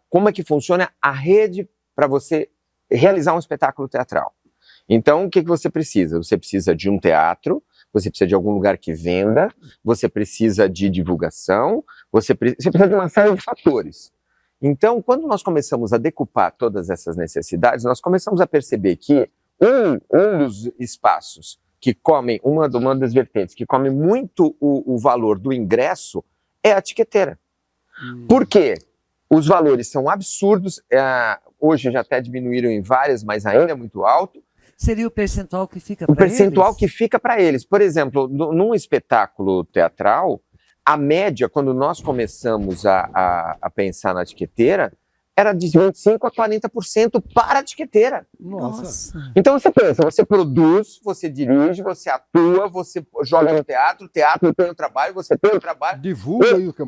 como é que funciona a rede para você realizar um espetáculo teatral. Então, o que você precisa? Você precisa de um teatro, você precisa de algum lugar que venda, você precisa de divulgação, você precisa de uma série de fatores. Então, quando nós começamos a decupar todas essas necessidades, nós começamos a perceber que um dos espaços que comem, uma das vertentes que come muito o valor do ingresso é a etiqueteira. Por quê? Os valores são absurdos. hoje já até diminuíram em várias, mas ainda é muito alto. Seria o percentual que fica para eles? O percentual que fica para eles. Por exemplo, num espetáculo teatral, a média, quando nós começamos a pensar na tiqueteira, era de 25% a 40% para a tiqueteira. Nossa. Então você pensa, você produz, você dirige, você atua, você joga no teatro, o teatro tem o trabalho, você tem o trabalho. Divulga aí o que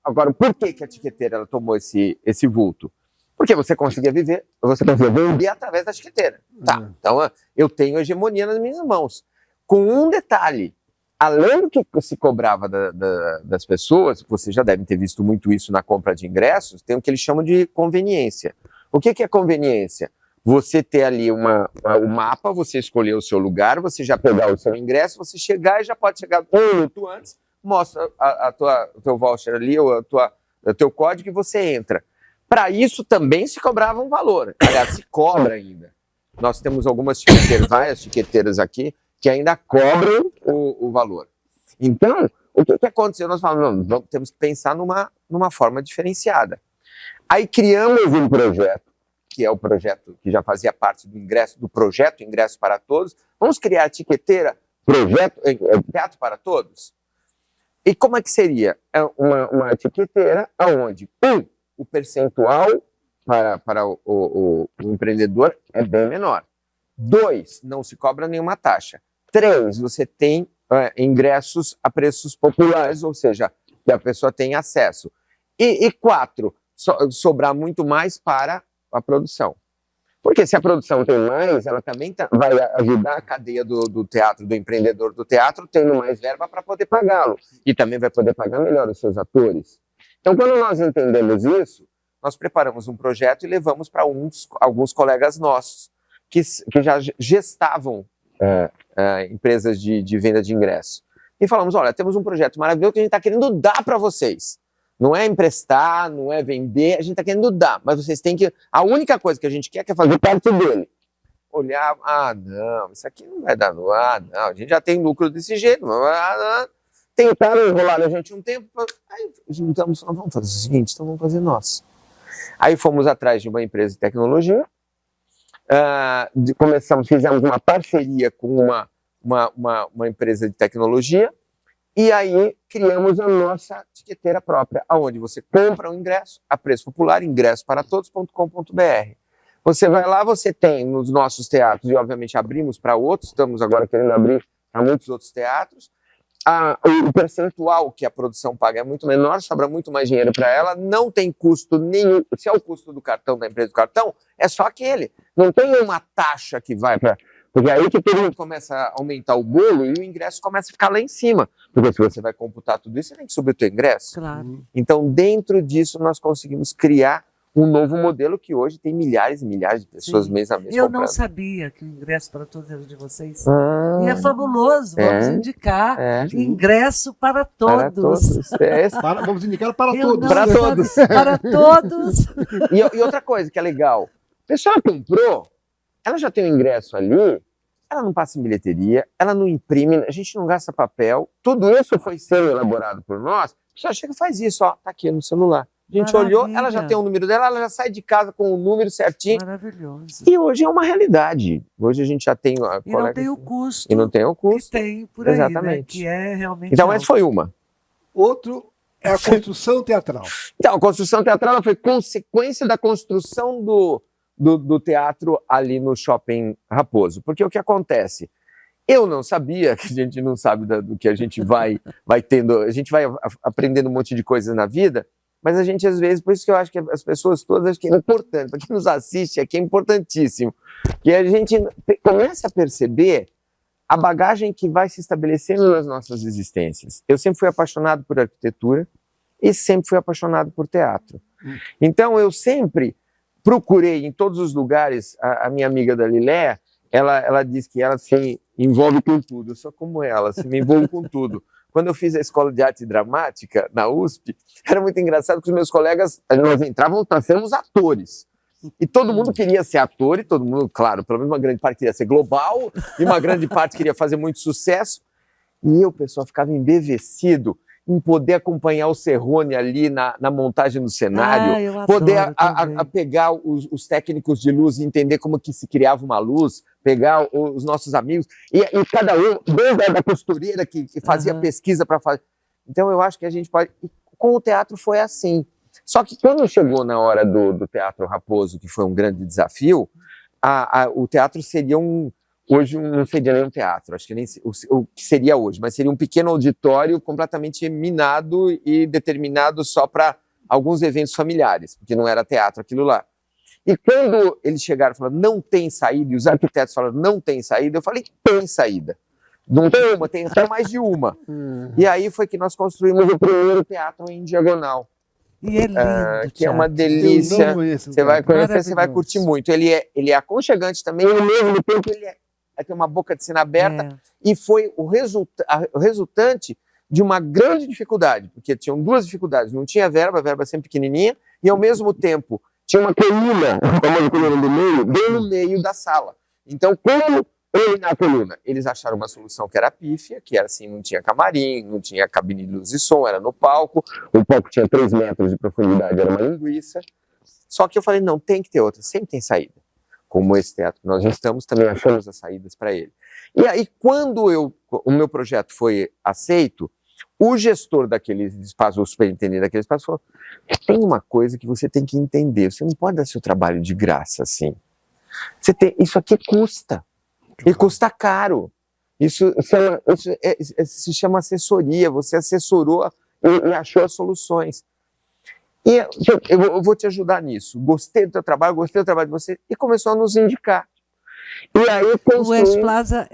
Agora, por que a tiqueteira ela tomou esse vulto? Porque você conseguia viver, você conseguia vender através da tiqueteira. Tá, então eu tenho hegemonia nas minhas mãos. Com um detalhe, além do que se cobrava das pessoas, você já deve ter visto muito isso na compra de ingressos, tem o que eles chamam de conveniência. O que é conveniência? Você ter ali o mapa, você escolher o seu lugar, você já pegar o seu ingresso, você chegar e já pode chegar um minuto antes, mostra o teu voucher ali, o teu código e você entra. Para isso também se cobrava um valor. Aliás, se cobra ainda. Nós temos algumas tiqueteiras, várias tiqueteiras aqui, que ainda cobram o valor. Então, o que aconteceu? Nós falamos, não, temos que pensar numa forma diferenciada. Aí criamos um projeto, que é o projeto que já fazia parte do projeto Ingresso para Todos. Vamos criar a tiqueteira Teatro para Todos? E como é que seria? É uma tiqueteira onde, o percentual para o empreendedor é bem menor. 2, não se cobra nenhuma taxa. 3, você tem ingressos a preços populares, ou seja, que a pessoa tem acesso. E 4, sobrar muito mais para a produção. Porque se a produção tem mais, ela também vai ajudar a cadeia do teatro, do empreendedor do teatro, tendo mais verba para poder pagá-lo. E também vai poder pagar melhor os seus atores. Então, quando nós entendemos isso, nós preparamos um projeto e levamos para alguns colegas nossos que já gestavam empresas de venda de ingresso. E falamos, olha, temos um projeto maravilhoso que a gente está querendo dar para vocês. Não é emprestar, não é vender, a gente está querendo dar, mas vocês têm que... A única coisa que a gente quer é fazer parte dele. Olhar, não, isso aqui não vai dar, não, a gente já tem lucro desse jeito, não. Tentaram enrolar a gente um tempo, aí juntamos, vamos fazer o seguinte, então vamos fazer nós. Aí fomos atrás de uma empresa de tecnologia, fizemos uma parceria com uma empresa de tecnologia, e aí criamos a nossa tiqueteira própria, onde você compra um ingresso a preço popular, ingressoparatodos.com.br. Você vai lá, você tem nos nossos teatros, e obviamente abrimos para outros, estamos agora querendo abrir para muitos outros teatros, o percentual que a produção paga é muito menor, sobra muito mais dinheiro para ela, não tem custo nenhum. Se é o custo do cartão, da empresa do cartão, é só aquele. Não tem uma taxa que vai para... Porque aí que todo mundo começa a aumentar o bolo e o ingresso começa a ficar lá em cima. Porque se você vai computar tudo isso, você tem que subir o teu ingresso. Claro. Então, dentro disso, nós conseguimos criar um novo modelo que hoje tem milhares e milhares de pessoas mês a mês Eu comprando. não sabia que o ingresso para todos era de vocês. E é fabuloso, vamos indicar ingresso para todos. Vamos indicar para todos. Para todos. Para todos. E outra coisa que é legal, a pessoa comprou, ela já tem o ingresso ali, ela não passa em bilheteria, ela não imprime, a gente não gasta papel, tudo isso foi sendo elaborado por nós, a pessoa chega e faz isso, tá aqui no celular. A gente olhou, ela já tem o número dela, ela já sai de casa com o número certinho. Maravilhoso. E hoje é uma realidade. Hoje a gente já tem... não tem o custo. E não tem o custo. Que tem por aí, exatamente. Né? Que é realmente então, alto. essa foi uma. Outro é a construção teatral. Então, a construção teatral foi consequência da construção do teatro ali no Shopping Raposo. Porque o que acontece? Eu não sabia, que a gente não sabe do que a gente vai tendo, a gente vai aprendendo um monte de coisas na vida, mas a gente às vezes, por isso que eu acho que as pessoas todas, acho que é importante, para quem nos assiste aqui é importantíssimo, que a gente comece a perceber a bagagem que vai se estabelecendo nas nossas existências. Eu sempre fui apaixonado por arquitetura e sempre fui apaixonado por teatro. Então eu sempre procurei em todos os lugares, a minha amiga da Liléa, ela diz que ela se envolve com tudo, eu sou como ela, se me envolvo com tudo. Quando eu fiz a escola de arte dramática na USP, era muito engraçado que os meus colegas, nós entrávamos para sermos atores. E todo mundo queria ser ator, e todo mundo, claro, pelo menos uma grande parte queria ser global, e uma grande parte queria fazer muito sucesso. E o pessoal ficava embevecido em poder acompanhar o Cerrone ali na montagem do cenário, eu poder adoro também. pegar os técnicos de luz e entender como que se criava uma luz, pegar os nossos amigos, e cada um, desde a costureira que fazia pesquisa para fazer. Então eu acho que a gente pode... Com o teatro foi assim. Só que quando chegou na hora do Teatro Raposo, que foi um grande desafio, o teatro seria hoje não seria nem um teatro, acho que nem o que seria hoje, mas seria um pequeno auditório completamente minado e determinado só para alguns eventos familiares, porque não era teatro aquilo lá. E quando eles chegaram e falaram, não tem saída, e os arquitetos falaram, não tem saída, eu falei, tem saída. Não tem uma, tem até mais de uma. E aí foi que nós construímos o primeiro teatro em diagonal. E é lindo, que é uma delícia. Você vai conhecer, você vai curtir muito. Ele é aconchegante também, e ao mesmo tempo ele tem uma boca de cena aberta. E foi o resultante de uma grande dificuldade, porque tinham duas dificuldades. Não tinha verba, a verba sempre pequenininha, e ao mesmo tempo tinha uma coluna, a famosa coluna do meio, bem no meio da sala. Então, como eliminar a coluna? Eles acharam uma solução que era pífia, que era assim, não tinha camarim, não tinha cabine de luz e som, era no palco, o palco tinha 3 metros de profundidade, era uma linguiça. Só que eu falei, não, tem que ter outra, sempre tem saída. Como esse teatro que nós já estamos, também achamos as saídas para ele. E aí, quando o meu projeto foi aceito, o gestor daquele espaço, o superintendente daquele espaço, falou, tem uma coisa que você tem que entender, você não pode dar seu trabalho de graça assim. Isso aqui custa. E custa caro. Isso se chama assessoria. Você assessorou e achou as soluções. E eu vou te ajudar nisso. Gostei do teu trabalho, gostei do trabalho de você. E começou a nos indicar. E aí O West Plaza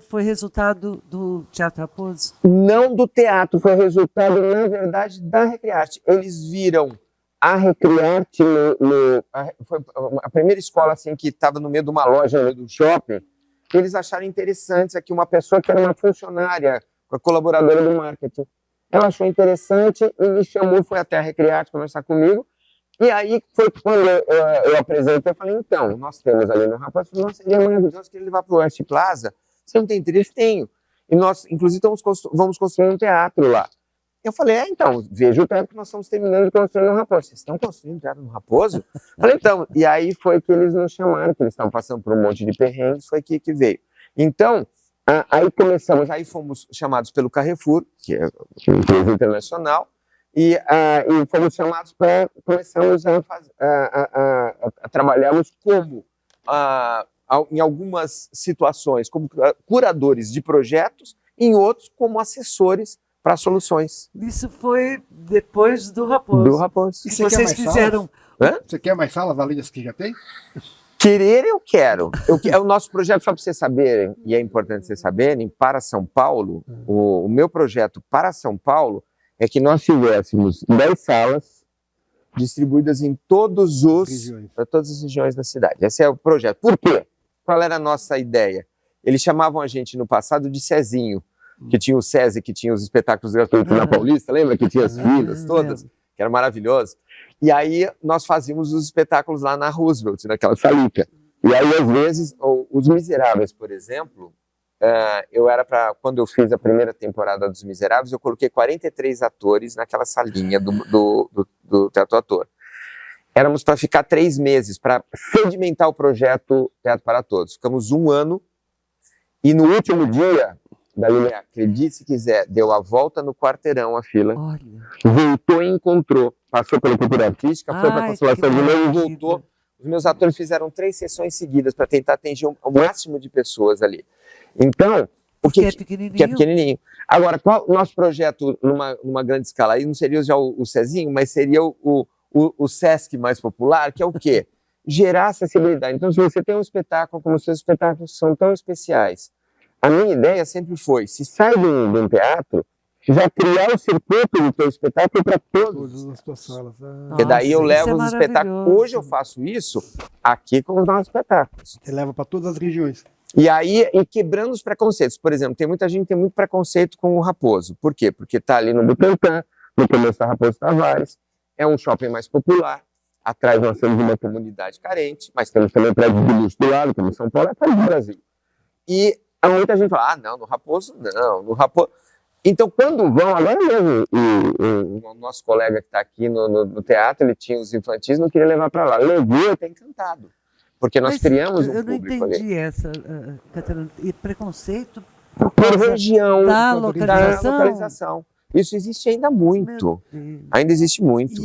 foi resultado do Teatro Raposo? Não do teatro, foi resultado, na verdade, da Recrearte. Eles viram a Recrearte, foi a primeira escola assim, que estava no meio de uma loja, no meio do shopping. Eles acharam interessante aqui uma pessoa que era uma funcionária, uma colaboradora do marketing. Ela achou interessante e me chamou, foi até a Recrearte conversar comigo. E aí foi quando eu apresentei, eu falei, então, nós temos ali no Raposo, nossa, seria maravilhoso que ele levar para o West Plaza. Você não tem interesse? Tenho. E nós, inclusive, vamos construir um teatro lá. Eu falei, então, veja o teatro que nós estamos terminando de construir no Raposo. Vocês estão construindo teatro no Raposo? Falei, então, e aí foi que eles nos chamaram, que eles estavam passando por um monte de perrengues, foi que veio. Então, aí fomos chamados pelo Carrefour, que é uma empresa internacional, e fomos chamados para começarmos a trabalharmos como, em algumas situações, como curadores de projetos, em outros, como assessores para soluções. Isso foi depois do Raposo. Do Raposo. E Vocês fizeram... Você quer mais salas além das que já tem? Querer eu quero. O nosso projeto, só para vocês saberem, e é importante vocês saberem, para São Paulo, o meu projeto para São Paulo é que nós tivéssemos 10 salas distribuídas em todas as regiões da cidade. Esse é o projeto. Por quê? Qual era a nossa ideia? Eles chamavam a gente no passado de Cezinho, que tinha o SESI, que tinha os espetáculos gratuitos na Paulista, lembra que tinha as filas todas? Que era maravilhoso. E aí nós fazíamos os espetáculos lá na Roosevelt, naquela salita. E aí, às vezes, os Miseráveis, por exemplo, quando eu fiz a primeira temporada dos Miseráveis, eu coloquei 43 atores naquela salinha do Teatro Ator. Éramos para ficar 3 meses, para sedimentar o projeto Teatro para Todos. Ficamos 1 ano, e no último dia, acredite se quiser, deu a volta no quarteirão, a fila, voltou e encontrou, passou pela cultura artística, foi para a Consolação de novo e voltou. Os meus atores fizeram 3 sessões seguidas para tentar atingir o máximo de pessoas ali. Então, que é pequenininho. Que é pequenininho. Agora, qual o nosso projeto numa grande escala? Aí não seria já o Cezinho, mas seria o Sesc mais popular, que é o quê? Gerar acessibilidade. Então, se você tem um espetáculo, como os seus espetáculos são tão especiais, a minha ideia sempre foi, se sai de um teatro, já criar o circuito do teu espetáculo para todas as tuas salas. Porque daí eu levo os espetáculos. Hoje eu faço isso aqui com os nossos espetáculos. Você leva para todas as regiões. E aí, quebrando os preconceitos. Por exemplo, tem muita gente que tem muito preconceito com o Raposo. Por quê? Porque está ali no Butantã, no começo da Raposo Tavares, é um shopping mais popular. Atrás nós temos uma comunidade carente, mas temos também prédios de luxo do lado, como São Paulo, é país do Brasil. E muita gente fala, não, no Raposo não, no Raposo... Então, quando vão, agora mesmo, o nosso colega que está aqui no teatro, ele tinha os infantis, não queria levar para lá. Levou, eu estou encantado. Porque nós criamos um eu não público entendi ali. essa, Catarina. E preconceito Por região, da da localização? localização. Isso existe ainda muito. Meu Deus. Ainda existe muito.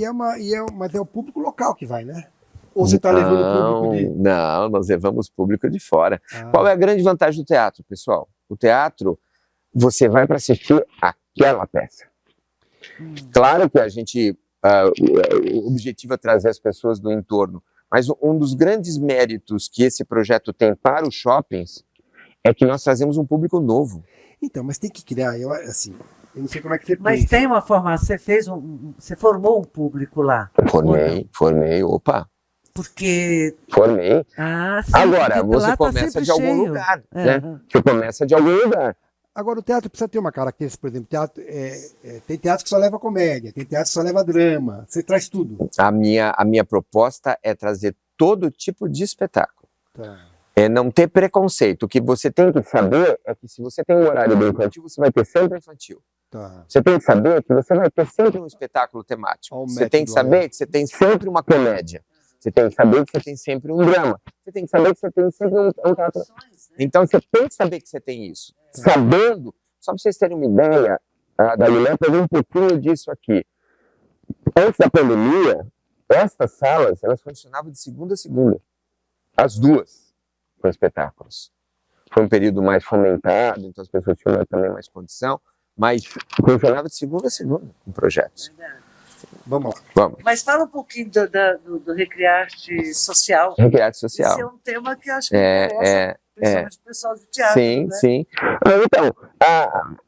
Mas é o público local que vai, né? Ou você está levando o público de... Não, nós levamos público de fora. Ah. Qual é a grande vantagem do teatro, pessoal? O teatro, você vai para assistir aquela peça. Claro que a gente, o objetivo é trazer as pessoas do entorno, mas um dos grandes méritos que esse projeto tem para os shoppings é que nós trazemos um público novo. Então, mas tem que criar, eu não sei como é que você Mas pensa. tem uma formação, você formou um público lá? Formei, opa. Porque... Formei. sim, Agora, porque você lá tá começa sempre de algum cheio. lugar, né? Você começa de algum lugar. Agora, o teatro precisa ter uma característica, por exemplo, tem teatro que só leva comédia, tem teatro que só leva drama, você traz tudo. A minha proposta é trazer todo tipo de espetáculo. Tá. É não ter preconceito. O que você tem que saber é que se você tem um horário do infantil, você vai ter sempre infantil. Tá. Você tem que saber que você vai ter sempre um espetáculo temático. Ó, o Você tem que método saber aí. que você tem sempre uma comédia. Você tem que saber que você tem sempre um drama. Você tem que saber que você tem sempre um teatro. Então você tem que saber que você tem isso. Sabendo, só para vocês terem uma ideia, a Galileu pegou um pouquinho disso aqui. Antes da pandemia, estas salas, elas funcionavam de segunda a segunda. As duas, com espetáculos. Foi um período mais fomentado, então as pessoas tinham também mais condição, mas funcionava de segunda a segunda com projetos. Vamos lá. Vamos. Mas fala um pouquinho do Recrearte Social. Recrearte Social. Esse é um tema que acho que interessa, principalmente o pessoal do teatro. Sim, né? sim. Então,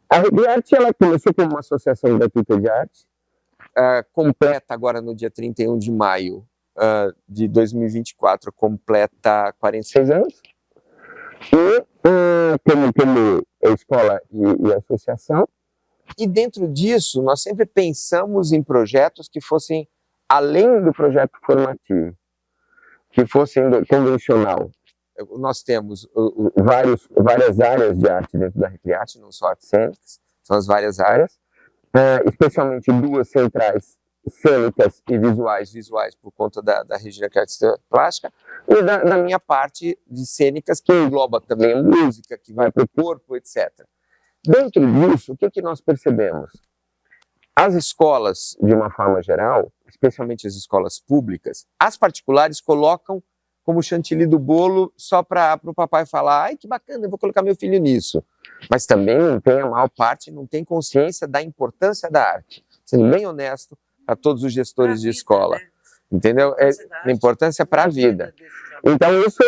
a Recrearte, ela começou como uma associação gratuita de arte, completa agora no dia 31 de maio de 2024, completa 46 anos. E como escola e associação. E dentro disso, nós sempre pensamos em projetos que fossem além do projeto formativo, que fossem convencional. Nós temos várias áreas de arte dentro da Recrearte, não só artes cênicas, são as várias áreas, especialmente duas centrais, cênicas e visuais por conta da Regina, que é artista plástica, e da minha parte de cênicas, que engloba também a música, que vai para o corpo, etc. Dentro disso, o que nós percebemos? As escolas, de uma forma geral, especialmente as escolas públicas, as particulares colocam como chantilly do bolo só para o papai falar, ai que bacana, eu vou colocar meu filho nisso. Mas também não tem, a maior parte não tem consciência da importância da arte. Sendo bem honesto para todos os gestores de escola. Né? Entendeu? A importância para a vida. Então isso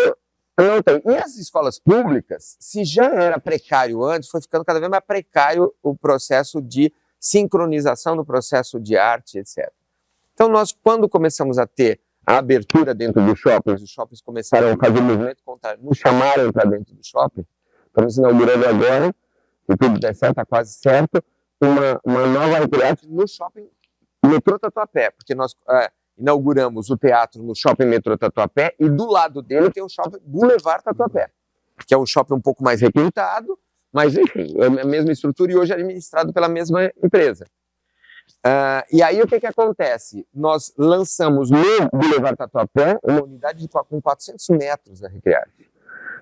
não tem. E as escolas públicas, se já era precário antes, foi ficando cada vez mais precário o processo de sincronização do processo de arte, etc. Então nós, quando começamos a ter a abertura dentro dos shoppings, os shoppings começaram a fazer o movimento contrário, nos chamaram para dentro do shopping. Estamos inaugurando agora, se tudo der certo, está quase certo, uma nova Recrearte no shopping Metrô Tatuapé, porque nós inauguramos o teatro no shopping Metrô Tatuapé e do lado dele tem o shopping Boulevard Tatuapé, que é um shopping um pouco mais requintado, mas enfim, é a mesma estrutura e hoje é administrado pela mesma empresa. E aí o que acontece? Nós lançamos no Boulevard Tatuapé uma unidade com 400 metros da Recrearte.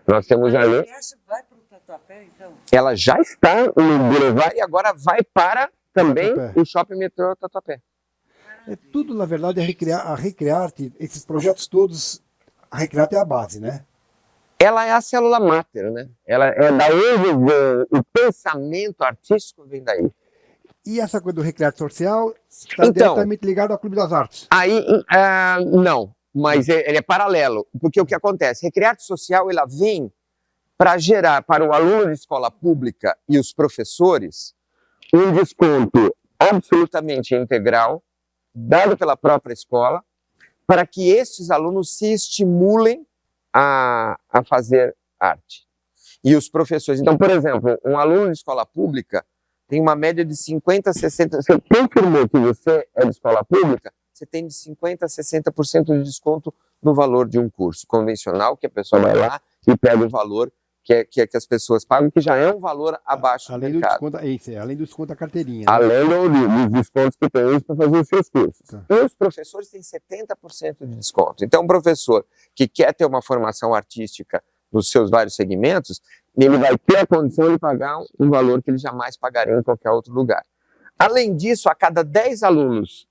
Nós temos ali... A Recrearte vai para o Tatuapé, então? Ela já está no Boulevard e agora vai para também o shopping Metrô Tatuapé. É tudo, na verdade, a Recrearte, esses projetos todos, a Recrearte é a base, né? Ela é a célula máter, né? Ela é da onde o pensamento artístico vem daí. E essa coisa do Recrearte Social está diretamente ligado ao Clube das Artes? Aí, não, mas ele é paralelo, porque o que acontece? Recrearte Social, ela vem para gerar para o aluno de escola pública e os professores um desconto absolutamente integral, dado pela própria escola, para que estes alunos se estimulem a fazer arte. E os professores... Então, por exemplo, um aluno de escola pública tem uma média de 50%, 60%. Você confirmou que você é de escola pública, você tem de 50% a 60% de desconto no valor de um curso convencional, que a pessoa vai lá e pega o valor que as pessoas pagam, que já é um valor abaixo do Além do mercado. desconto, além do desconto da carteirinha. Né? Além dos descontos que tem para fazer os seus cursos. Tá. E os professores têm 70% de desconto. Então, um professor que quer ter uma formação artística nos seus vários segmentos, ele vai ter a condição de pagar um valor que ele jamais pagaria em qualquer outro lugar. Além disso, a cada 10 alunos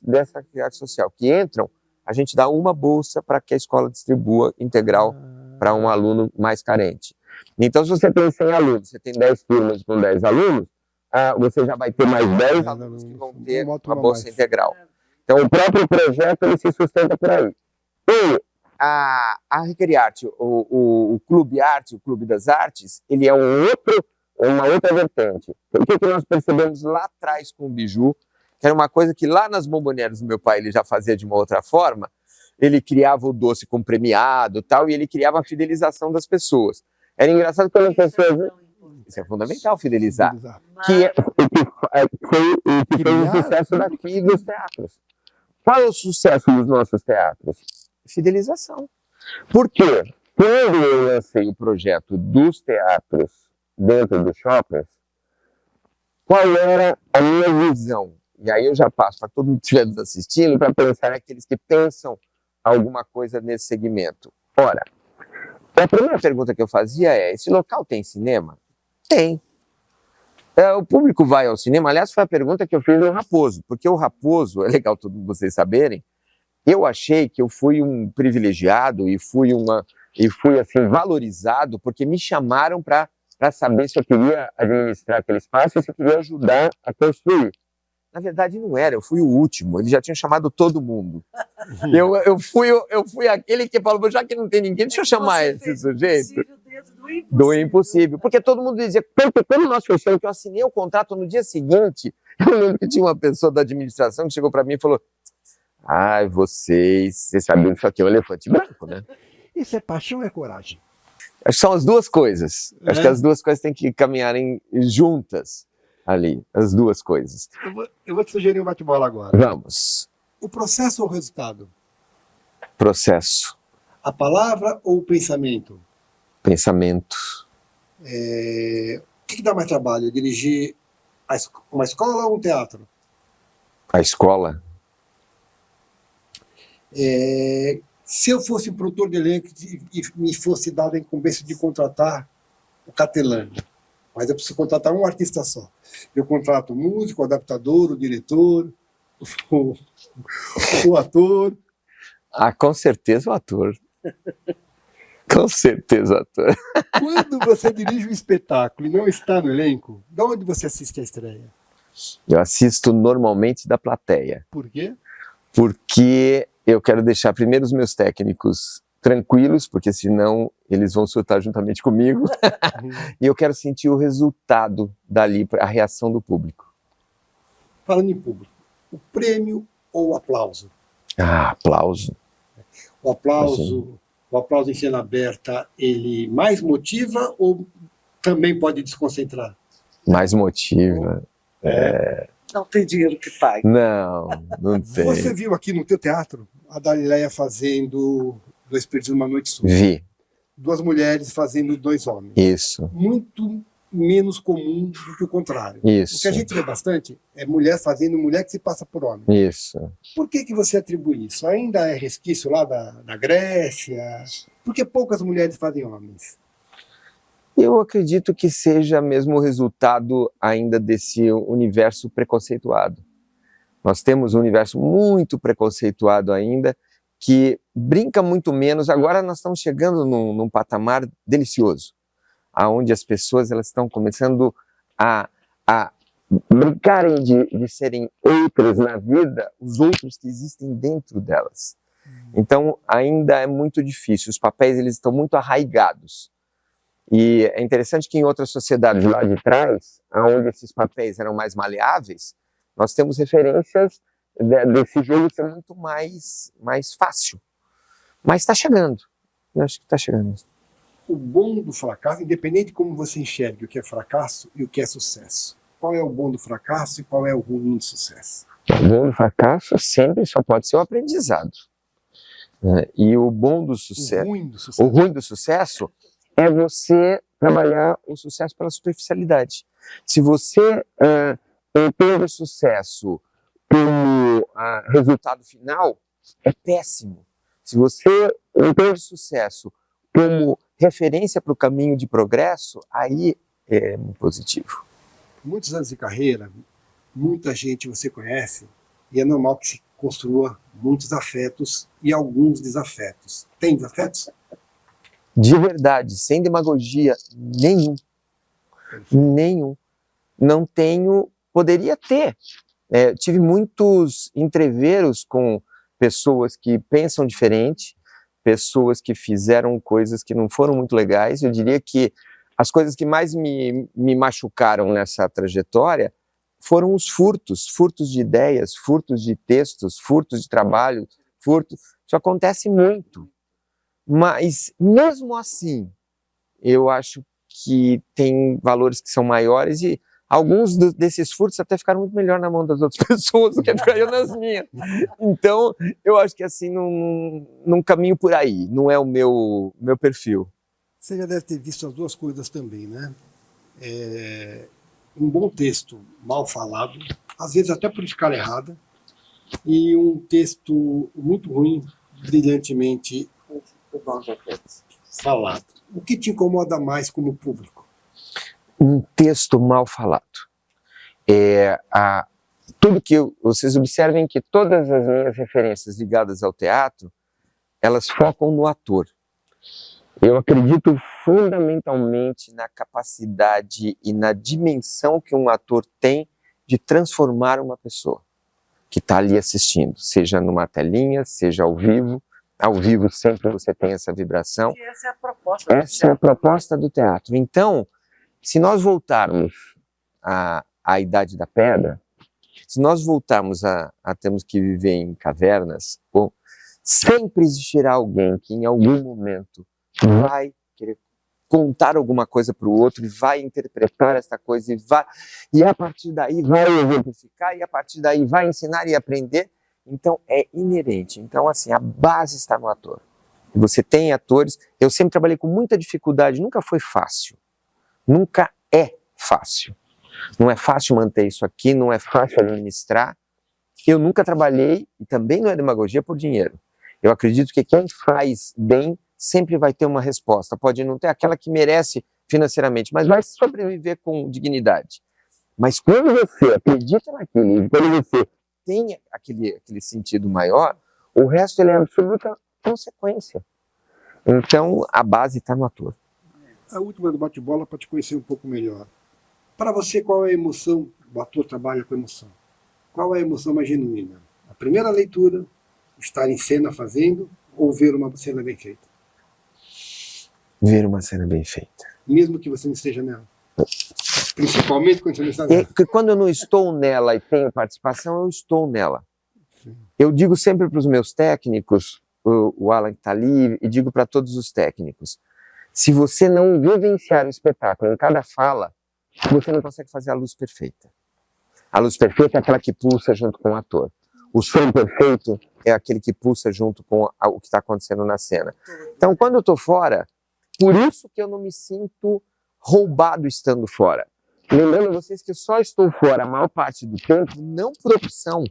dessa atividade social que entram, a gente dá uma bolsa para que a escola distribua integral para um aluno mais carente. Então, se você tem 100 alunos, você tem 10 turmas com 10 alunos, você já vai ter mais 10 alunos que vão ter uma bolsa integral. Então, o próprio projeto ele se sustenta por aí. E a Recrearte, o Clube Arte, o Clube das Artes, ele é uma outra vertente. O que nós percebemos lá atrás com o Biju, que era uma coisa que lá nas bombonières do meu pai ele já fazia de uma outra forma, ele criava o doce com premiado tal, e ele criava a fidelização das pessoas. Era engraçado quando as pessoas... Isso é fundamental, fidelizar. Que foi um sucesso daqui dos teatros. Qual é o sucesso dos nossos teatros? Fidelização. Por quê? Quando eu lancei o projeto dos teatros dentro dos shoppings, qual era a minha visão? E aí eu já passo para todo mundo que estiver nos assistindo, para pensar naqueles que pensam alguma coisa nesse segmento. Ora, a primeira pergunta que eu fazia é, esse local tem cinema? Tem. O público vai ao cinema? Aliás, foi a pergunta que eu fiz no Raposo, porque o Raposo, é legal todos vocês saberem, eu achei que eu fui um privilegiado e fui assim, valorizado, porque me chamaram para saber se eu queria administrar aquele espaço e se eu queria ajudar a construir. Na verdade, não era, eu fui o último, eles já tinham chamado todo mundo. Eu fui aquele que falou, já que não tem ninguém, deixa eu chamar esse sujeito. Do impossível. Porque todo mundo dizia, porque quando nós fechamos, que eu assinei o contrato no dia seguinte, eu lembro que tinha uma pessoa da administração que chegou para mim e falou, ai, vocês sabiam que isso aqui é um elefante branco, né? Isso é paixão ou é coragem? Acho que são as duas coisas. Acho que as duas coisas têm que caminharem juntas ali, as duas coisas. Eu vou te sugerir um bate-bola agora. Vamos. O processo ou o resultado? Processo. A palavra ou o pensamento? Pensamento. O que dá mais trabalho? Dirigir uma escola ou um teatro? A escola. Se eu fosse um produtor de elenco e me fosse dado a incumbência de contratar o Catelani, mas eu preciso contratar um artista só. Eu contrato o músico, o adaptador, o diretor, o ator. Com certeza o ator. Com certeza o ator. Quando você dirige um espetáculo e não está no elenco, de onde você assiste a estreia? Eu assisto normalmente da plateia. Por quê? Porque eu quero deixar primeiro os meus técnicos tranquilos, porque senão eles vão surtar juntamente comigo. E eu quero sentir o resultado dali, a reação do público. Falando em público, o prêmio ou o aplauso? Aplauso. O aplauso em cena aberta, ele mais motiva ou também pode desconcentrar? Mais motiva. Não tem dinheiro que pague. Não tem. Você viu aqui no teu teatro a Dalileia fazendo Dois Perdidos numa Noite Sua? Vi. Duas mulheres fazendo dois homens. Isso. Muito menos comum do que o contrário. Isso. O que a gente vê bastante é mulher fazendo mulher que se passa por homem. Isso. Por que você atribui isso? Ainda é resquício lá da Grécia? Por que poucas mulheres fazem homens? Eu acredito que seja mesmo o resultado ainda desse universo preconceituado. Nós temos um universo muito preconceituado ainda, que brinca muito menos. Agora nós estamos chegando num patamar delicioso, aonde as pessoas elas estão começando a brincarem de serem outras na vida, os outros que existem dentro delas. Então ainda é muito difícil, os papéis eles estão muito arraigados. E é interessante que em outras sociedades lá de trás, onde esses papéis eram mais maleáveis, nós temos referências desse jogo ser muito mais fácil. Mas está chegando. Eu acho que está chegando. O bom do fracasso, independente de como você enxerga o que é fracasso e o que é sucesso. Qual é o bom do fracasso e qual é o ruim do sucesso? O bom do fracasso sempre só pode ser o aprendizado. E o bom do sucesso... O ruim do sucesso? O ruim do sucesso é você trabalhar o sucesso pela superficialidade. Se você entende o sucesso como resultado final, é péssimo. Se você entende o sucesso como referência para o caminho de progresso, aí é muito positivo. Muitos anos de carreira, muita gente você conhece, e é normal que se construa muitos afetos e alguns desafetos. Tem desafetos? De verdade, sem demagogia, nenhum. Nenhum. Não tenho, poderia ter. Tive muitos entreveros com pessoas que pensam diferente, pessoas que fizeram coisas que não foram muito legais. Eu diria que as coisas que mais me machucaram nessa trajetória foram os furtos de ideias, furtos de textos, furtos de trabalho, furtos. Isso acontece muito. Mas, mesmo assim, eu acho que tem valores que são maiores e alguns desses furtos até ficaram muito melhor na mão das outras pessoas do que ficaram nas minhas. Então, eu acho que assim, não caminho por aí, não é o meu perfil. Você já deve ter visto as duas coisas também, né? Um bom texto mal falado, às vezes até por escala errada, e um texto muito ruim, brilhantemente falado. O que te incomoda mais como público? Um texto mal falado. Tudo que vocês observem que todas as minhas referências ligadas ao teatro, elas focam no ator. Eu acredito fundamentalmente na capacidade e na dimensão que um ator tem de transformar uma pessoa que está ali assistindo, seja numa telinha, seja ao vivo. Ao vivo sempre você tem essa vibração. E essa é a proposta. Essa é a proposta do teatro. Então, se nós voltarmos à Idade da Pedra, se nós voltarmos a termos que viver em cavernas, sempre existirá alguém que em algum momento vai querer contar alguma coisa para o outro e vai interpretar essa coisa e a partir daí vai exemplificar e a partir daí vai ensinar e aprender. Então é inerente. Então assim, a base está no ator. Você tem atores, eu sempre trabalhei com muita dificuldade, nunca foi fácil. Nunca é fácil. Não é fácil manter isso aqui, não é fácil administrar. Eu nunca trabalhei, e também não é demagogia, por dinheiro. Eu acredito que quem faz bem sempre vai ter uma resposta. Pode não ter aquela que merece financeiramente, mas vai sobreviver com dignidade. Mas quando você acredita naquilo, quando você tem aquele sentido maior, o resto ele é absoluta consequência. Então, a base está no ator. A última do bate-bola para te conhecer um pouco melhor. Para você, qual é a emoção? O ator trabalha com emoção. Qual é a emoção mais genuína? A primeira leitura, estar em cena fazendo, ou ver uma cena bem feita? Ver uma cena bem feita. Mesmo que você não esteja nela. Principalmente quando você não está nela. Quando eu não estou nela e tenho participação, eu estou nela. Sim. Eu digo sempre para os meus técnicos, o Alan que está ali, e digo para todos os técnicos, se você não vivenciar o espetáculo em cada fala, você não consegue fazer a luz perfeita. A luz perfeita é aquela que pulsa junto com o ator. O som perfeito é aquele que pulsa junto com o que está acontecendo na cena. Então, quando eu estou fora, por isso que eu não me sinto roubado estando fora. Lembrando vocês que eu só estou fora a maior parte do tempo, não por opção,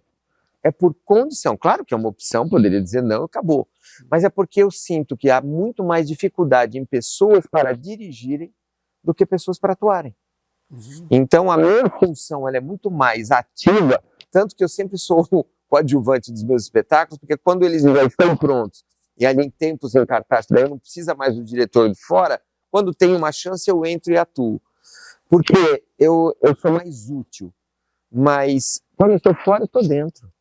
é por condição. Claro que é uma opção, poderia dizer não, acabou. Mas é porque eu sinto que há muito mais dificuldade em pessoas para dirigirem do que pessoas para atuarem. Então a minha função ela é muito mais ativa, tanto que eu sempre sou o coadjuvante dos meus espetáculos, porque quando eles já estão prontos e ali em tempos em cartaz, daí eu não precisa mais do diretor de fora, quando tem uma chance eu entro e atuo. Porque eu sou mais útil, mas quando eu estou fora eu estou dentro.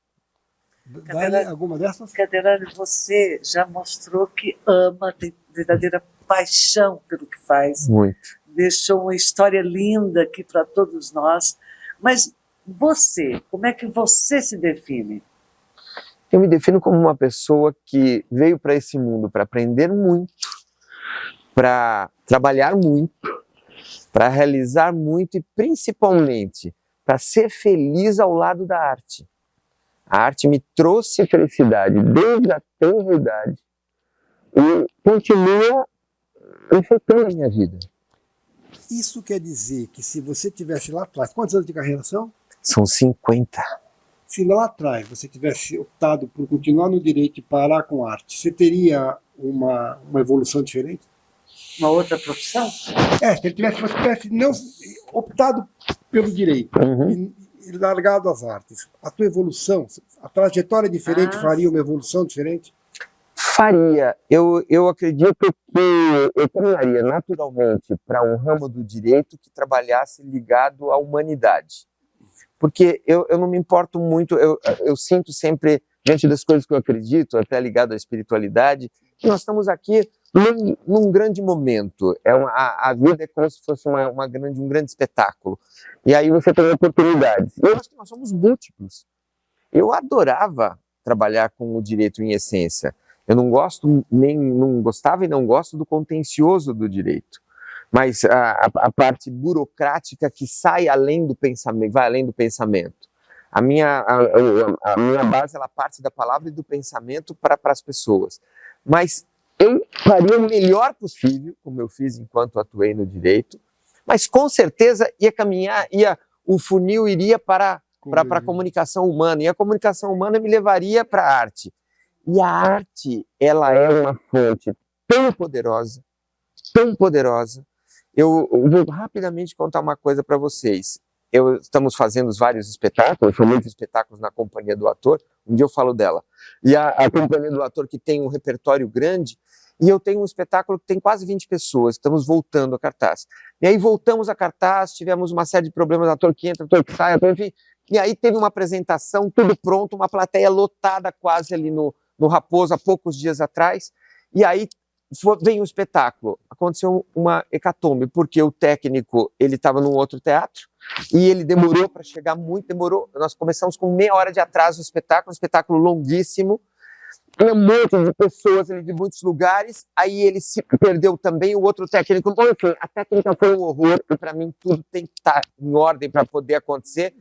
Dá alguma dessas? Cadeirani, você já mostrou que ama, tem verdadeira paixão pelo que faz. Muito. Deixou uma história linda aqui para todos nós. Mas você, como é que você se define? Eu me defino como uma pessoa que veio para esse mundo para aprender muito, para trabalhar muito, para realizar muito e principalmente para ser feliz ao lado da arte. A arte me trouxe felicidade desde a tenra idade e continua enfeitando a minha vida. Isso quer dizer que se você tivesse lá atrás, quantos anos de carreira são? São 50. Se lá atrás você tivesse optado por continuar no direito e parar com arte, você teria uma evolução diferente? Uma outra profissão? Se você tivesse não optado pelo direito e largado as artes, a tua evolução, a trajetória diferente faria uma evolução diferente? Faria. Eu acredito que eu caminharia naturalmente para um ramo do direito que trabalhasse ligado à humanidade. Porque eu não me importo muito, eu sinto sempre, diante das coisas que eu acredito, até ligado à espiritualidade, que nós estamos aqui num grande momento. A vida é como se fosse um grande espetáculo. E aí você tem oportunidades. Eu acho que nós somos múltiplos. Eu adorava trabalhar com o direito em essência. Eu não gostava e não gosto do contencioso do direito. Mas a parte burocrática que sai além do pensamento, vai além do pensamento. A minha base, ela parte da palavra e do pensamento para as pessoas. Mas eu faria o melhor possível, como eu fiz enquanto atuei no direito, mas com certeza ia caminhar, o funil iria para a comunicação humana, e a comunicação humana me levaria para a arte. E a arte, ela é uma fonte tão poderosa, tão poderosa. Eu vou rapidamente contar uma coisa para vocês. Estamos fazendo vários espetáculos, são muitos espetáculos na Companhia do Ator, um dia eu falo dela. E a Companhia do Ator, que tem um repertório grande, e eu tenho um espetáculo que tem quase 20 pessoas, estamos voltando a cartaz. E aí voltamos a cartaz, tivemos uma série de problemas, ator que entra, ator que sai, enfim. E aí teve uma apresentação, tudo pronto, uma plateia lotada quase ali no Raposo, há poucos dias atrás, e aí vem o espetáculo. Aconteceu uma hecatombe, porque o técnico, ele estava num outro teatro, e ele demorou para chegar demorou. Nós começamos com meia hora de atraso no espetáculo, um espetáculo longuíssimo, um monte de pessoas ali de muitos lugares, aí ele se perdeu também, o outro técnico, bom, enfim, a técnica foi um horror, e para mim tudo tem que estar em ordem para poder acontecer.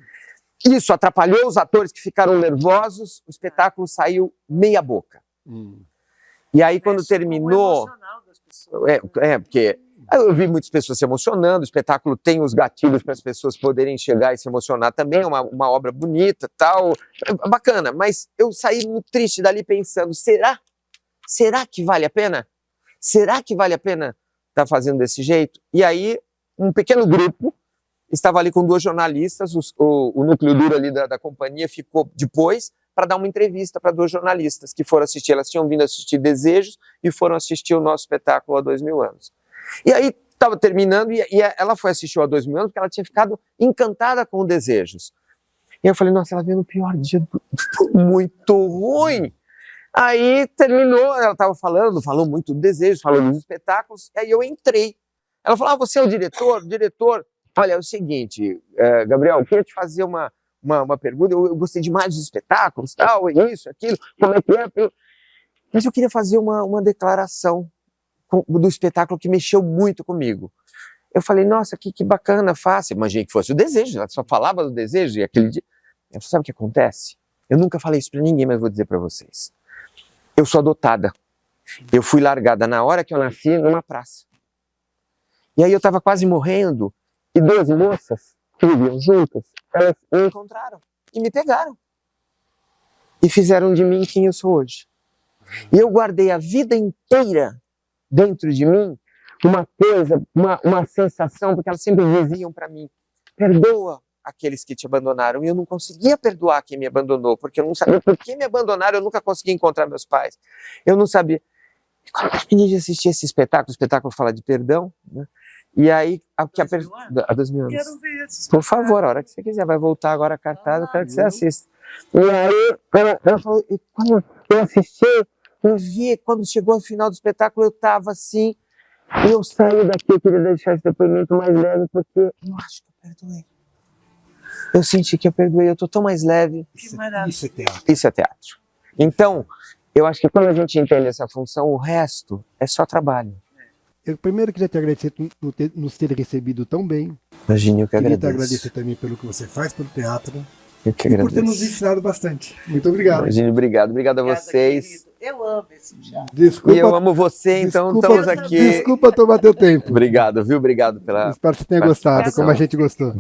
Isso atrapalhou os atores que ficaram nervosos, o espetáculo saiu meia boca. E aí quando terminou... Porque eu vi muitas pessoas se emocionando, o espetáculo tem os gatilhos para as pessoas poderem chegar e se emocionar também, é uma obra bonita, tal, bacana, mas eu saí muito triste dali pensando, será que vale a pena? Será que vale a pena estar fazendo desse jeito? E aí um pequeno grupo estava ali com 2 jornalistas, o núcleo duro ali da companhia ficou depois para dar uma entrevista para 2 jornalistas que foram assistir, elas tinham vindo assistir Desejos e foram assistir o nosso espetáculo há 2000 anos. E aí estava terminando e ela foi assistir há 2000 anos porque ela tinha ficado encantada com o Desejos. E eu falei, nossa, ela veio no pior dia, muito ruim. Aí terminou, ela estava falou muito do Desejos, falou dos espetáculos, e aí eu entrei. Ela falou, você é o diretor? Diretor, olha, é o seguinte, Gabriel, eu queria te fazer uma pergunta, eu gostei demais dos espetáculos, tal, isso, aquilo, como é que é? Mas eu queria fazer uma declaração do espetáculo que mexeu muito comigo. Eu falei, nossa, que bacana, fácil. Imaginei que fosse o Desejo, ela só falava do Desejo, e aquele dia... Eu falei, sabe o que acontece? Eu nunca falei isso pra ninguém, mas vou dizer pra vocês. Eu sou adotada. Eu fui largada na hora que eu nasci numa praça. E aí eu tava quase morrendo, e 2 moças que viviam juntas, elas me encontraram e me pegaram. E fizeram de mim quem eu sou hoje. E eu guardei a vida inteira dentro de mim uma coisa, uma sensação, porque elas sempre diziam para mim, perdoa aqueles que te abandonaram. E eu não conseguia perdoar quem me abandonou, porque eu não sabia por que me abandonaram, eu nunca conseguia encontrar meus pais. Eu não sabia. E quando eu terminei de assistir esse espetáculo, o espetáculo fala de perdão, né? E aí, há 2000 anos. Quero ver esse Por favor, a hora que você quiser, vai voltar agora a cartaz, eu quero que você assista. E aí, ela falou, e quando eu assisti, eu vi, quando chegou ao final do espetáculo, eu estava assim, e eu saí daqui, eu queria deixar esse depoimento mais leve, porque eu acho que eu perdoei. Eu senti que eu perdoei, eu estou tão mais leve. Isso é teatro. Isso é teatro. Então, eu acho que quando a gente entende essa função, o resto é só trabalho. Eu primeiro queria te agradecer por nos ter recebido tão bem. Imagine, eu que Queria agradeço. te agradecer também pelo que você faz pelo teatro. Eu que E por agradeço. ter nos ensinado bastante. Muito obrigado. Imagine, obrigado. Obrigado a vocês. Querido. Eu amo esse teatro. Desculpa, E eu amo você, então desculpa- estamos aqui. Desculpa tomar teu tempo. Obrigado, viu? Obrigado pela Espero que você tenha gostado, como a gente gostou.